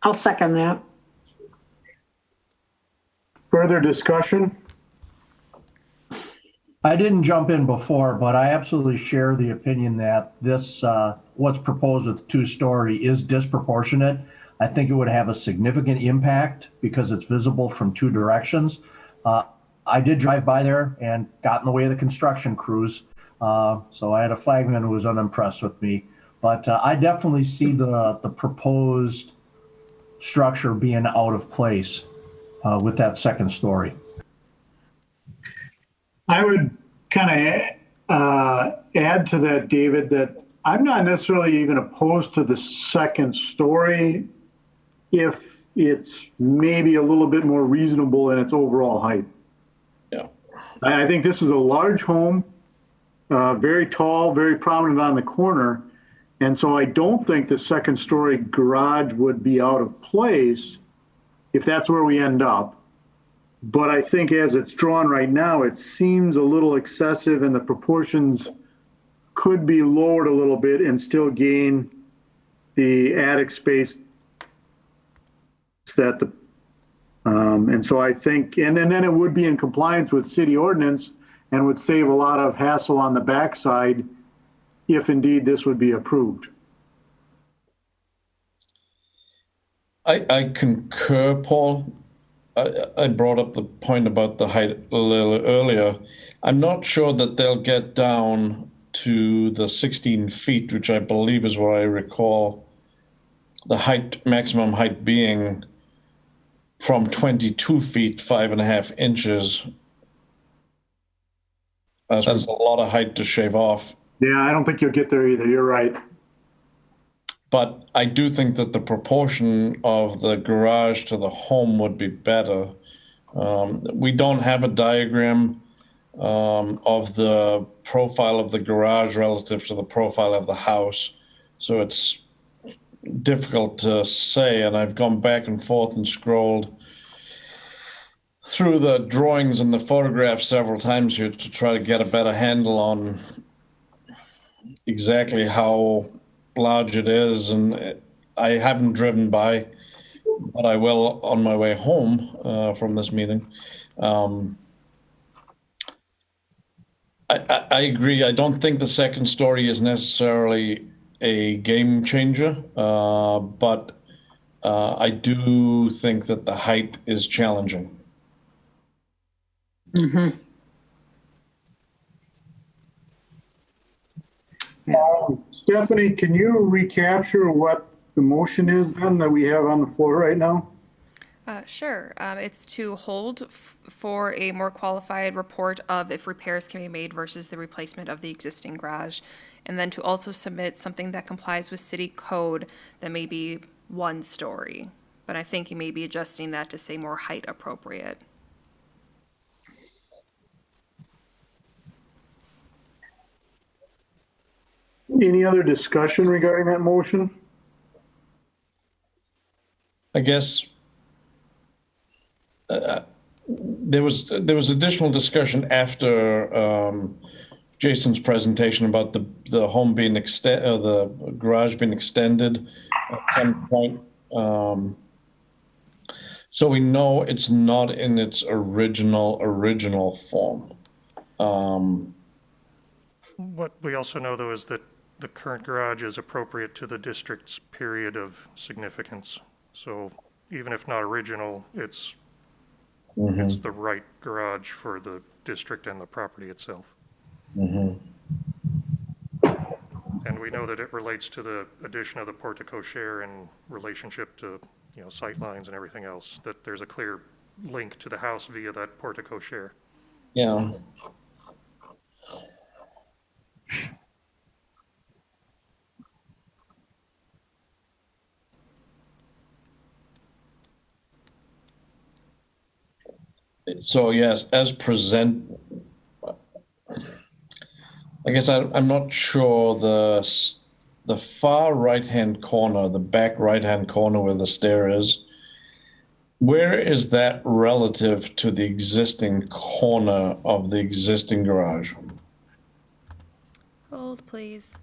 I'll second that. Further discussion? I didn't jump in before, but I absolutely share the opinion that this, what's proposed with two-story is disproportionate. I think it would have a significant impact because it's visible from two directions. I did drive by there and got in the way of the construction crews. So I had a flagman who was unimpressed with me. But I definitely see the proposed structure being out of place with that second story. I would kind of add to that, David, that I'm not necessarily even opposed to the second story if it's maybe a little bit more reasonable in its overall height. Yeah. I think this is a large home, very tall, very prominent on the corner. And so I don't think the second story garage would be out of place if that's where we end up. But I think as it's drawn right now, it seems a little excessive and the proportions could be lowered a little bit and still gain the attic space that the, and so I think, and then it would be in compliance with city ordinance and would save a lot of hassle on the backside if indeed this would be approved. I concur, Paul. I brought up the point about the height a little earlier. I'm not sure that they'll get down to the 16 feet, which I believe is what I recall the height, maximum height being from 22 feet, 5.5 inches. That's a lot of height to shave off. Yeah, I don't think you'll get there either. You're right. But I do think that the proportion of the garage to the home would be better. We don't have a diagram of the profile of the garage relative to the profile of the house. So it's difficult to say. And I've gone back and forth and scrolled through the drawings and the photographs several times here to try to get a better handle on exactly how large it is, and I haven't driven by, but I will on my way home from this meeting. I agree. I don't think the second story is necessarily a game changer, but I do think that the height is challenging. Mm-hmm. Stephanie, can you recapture what the motion is then that we have on the floor right now? Sure. It's to hold for a more qualified report of if repairs can be made versus the replacement of the existing garage. And then to also submit something that complies with city code that may be one story. But I think you may be adjusting that to say more height appropriate. Any other discussion regarding that motion? I guess there was additional discussion after Jason's presentation about the home being the garage being extended at some point. So we know it's not in its original form. What we also know, though, is that the current garage is appropriate to the district's period of significance. So even if not original, it's the right garage for the district and the property itself. And we know that it relates to the addition of the portico share in relationship to, sight lines and everything else, that there's a clear link to the house via that portico share. Yeah. So yes, as I guess I'm not sure the far right-hand corner, the back right-hand corner where the stair is, where is that relative to the existing corner of the existing garage? Hold, please.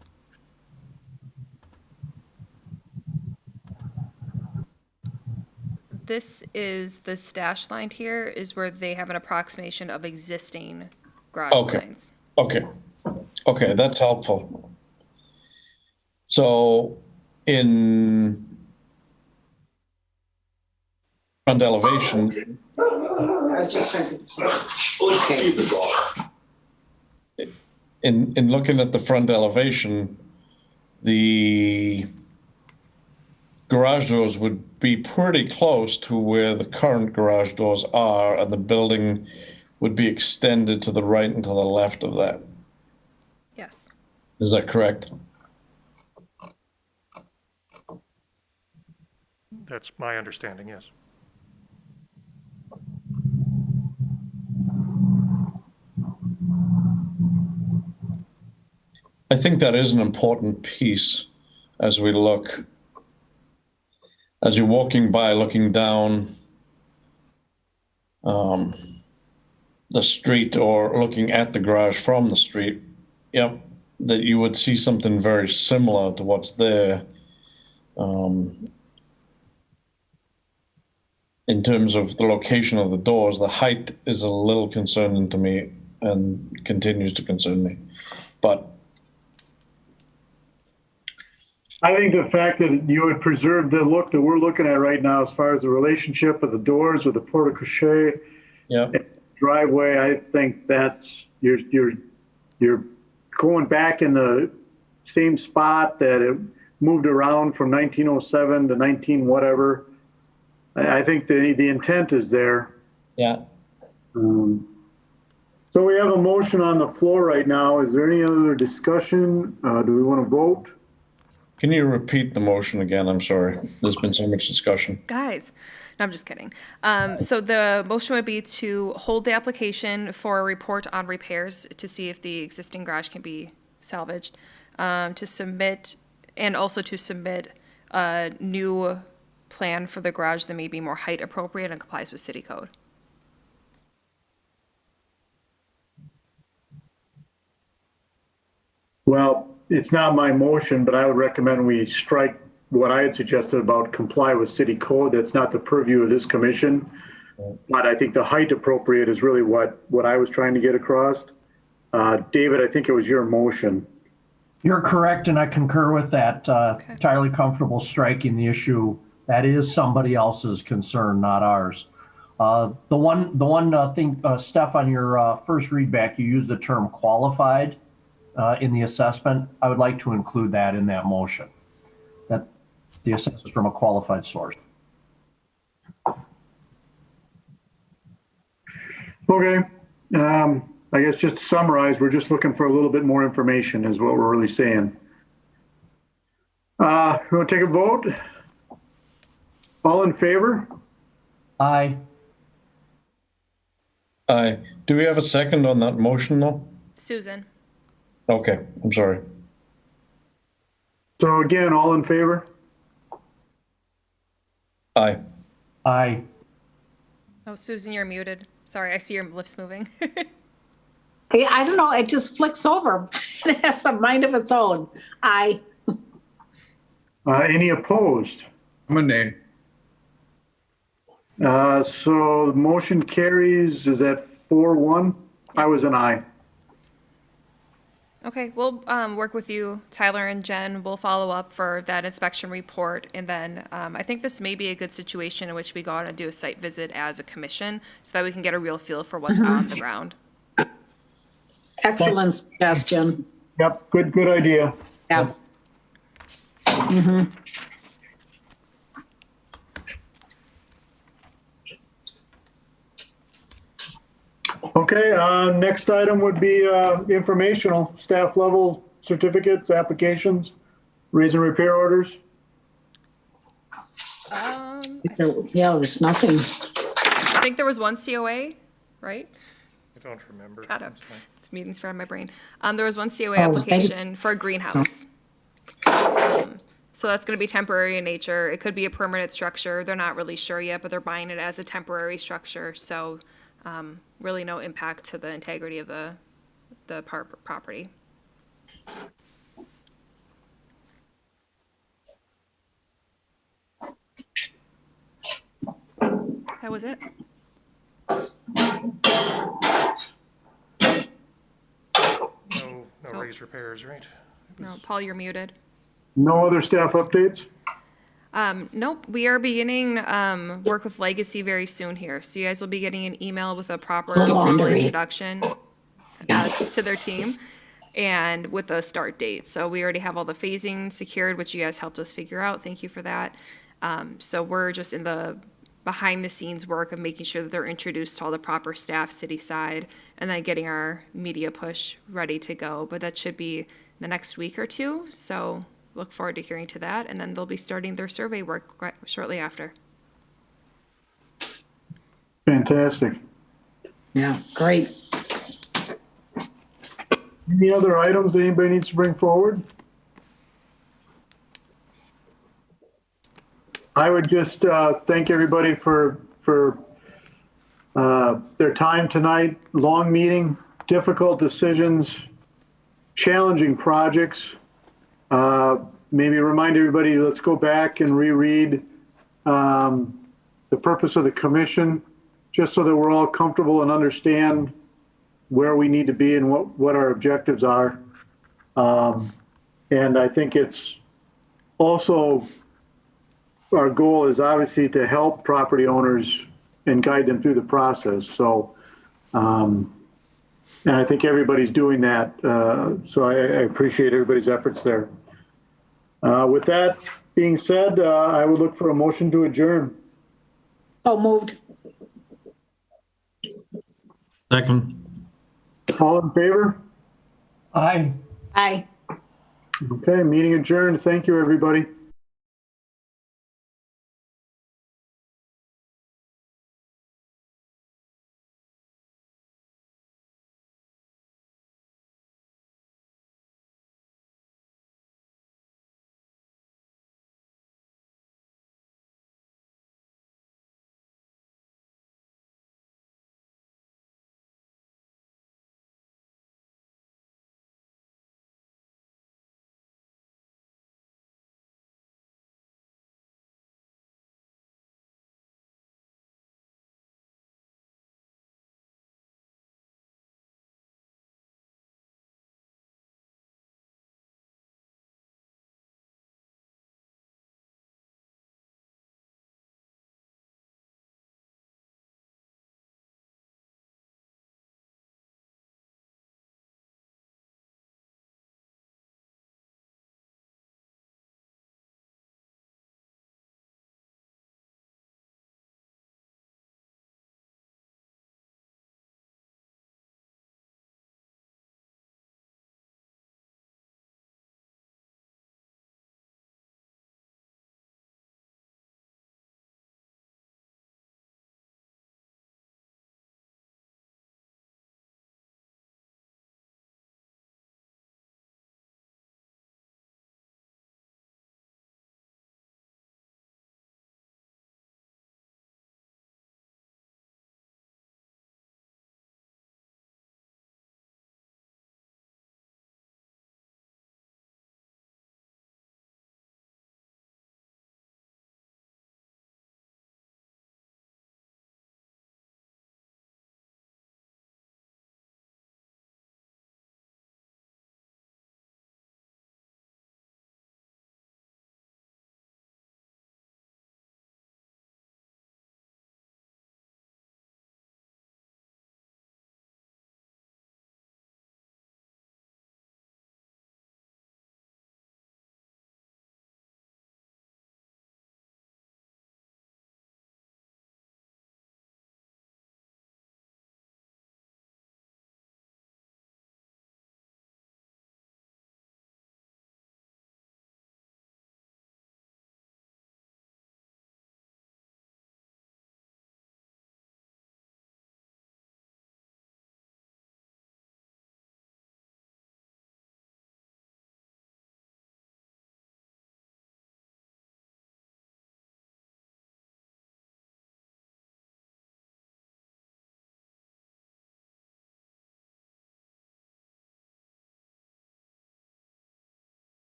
This is the dash line here is where they have an approximation of existing garage Okay. lines. Okay, that's helpful. So in front elevation, I was just trying to. Okay. in looking at the front elevation, the garage doors would be pretty close to where the current garage doors are, and the building would be extended to the right and to the left of that. Yes. Is that correct? That's my understanding, yes. I think that is an important piece as we look, as you're walking by, looking down the street or looking at the garage from the street, yep, that you would see something very similar to what's there. In terms of the location of the doors, the height is a little concerning to me and continues to concern me. But I think the fact that you would preserve the look that we're looking at right now, as far as the relationship of the doors with the porte-cochere, yeah, driveway, I think that's, you're going back in the same spot that it moved around from 1907 to 19 whatever. I think the intent is there. yeah. So we have a motion on the floor right now. Is there any other discussion? Do we want to vote? Can you repeat the motion again? I'm sorry. There's been so much discussion. Guys, no, I'm just kidding. So the motion would be to hold the application for a report on repairs to see if the existing garage can be salvaged, to submit, and also to submit a new plan for the garage that may be more height appropriate and complies with city code. Well, it's not my motion, but I would recommend we strike what I had suggested about comply with city code. That's not the purview of this commission. But I think the height appropriate is really what I was trying to get across. David, I think it was your motion. You're correct, and I concur with that. Entirely comfortable striking the issue. That is somebody else's concern, not ours. The one thing, Steph, on your first readback, you used the term qualified in the assessment. I would like to include that in that motion, that the assessment is from a qualified source. Okay. I guess just to summarize, we're just looking for a little bit more information is what we're really saying. You want to take a vote? All in favor? Aye. Aye. Do we have a second on that motion though? Susan? Okay, I'm sorry. So again, all in favor? Aye. Aye. Oh, Susan, you're muted. Sorry, I see your lips moving. I don't know, it just flicks over. It has a mind of its own. Aye. Any opposed? I'm a nay. So the motion carries, is that 4-1? I was an aye. Okay, we'll work with you, Tyler and Jen. We'll follow up for that inspection report. And then I think this may be a good situation in which we go out and do a site visit as a commission so that we can get a real feel for what's on the ground. Excellent suggestion. Yep, good idea. Yeah. Okay, next item would be informational, staff level certificates, applications, raise and repair orders. Yeah, there's nothing. I think there was one COA, right? I don't remember. God, it's meetings for my brain. There was one COA Oh, application for a greenhouse. So that's going to be temporary in nature. It could be a permanent structure. They're not really sure yet, but they're buying it as a temporary structure. So really no impact to the integrity of the property. That was it. No raise repairs, right? No, Paul, you're muted. No other staff updates? Nope, we are beginning work with Legacy very soon here. So you guys will be getting an email with a proper formal introduction to their team and with a start date. So we already have all the phasing secured, which you guys helped us figure out. Thank you for that. So we're just in the behind the scenes work of making sure that they're introduced to all the proper staff city side and then getting our media push ready to go. But that should be the next week or two. So look forward to hearing to that. And then they'll be starting their survey work shortly after. Fantastic. Yeah, great. Any other items that anybody needs to bring forward? I would just thank everybody for their time tonight. Long meeting, difficult decisions, challenging projects. Maybe remind everybody, let's go back and reread the purpose of the commission, just so that we're all comfortable and understand where we need to be and what our objectives are. And I think it's also, our goal is obviously to help property owners and guide them through the process. So, and I think everybody's doing that. So I appreciate everybody's efforts there. With that being said, I would look for a motion to adjourn. So moved. Second. All in favor? Aye. Aye. Okay, meeting adjourned. Thank you, everybody.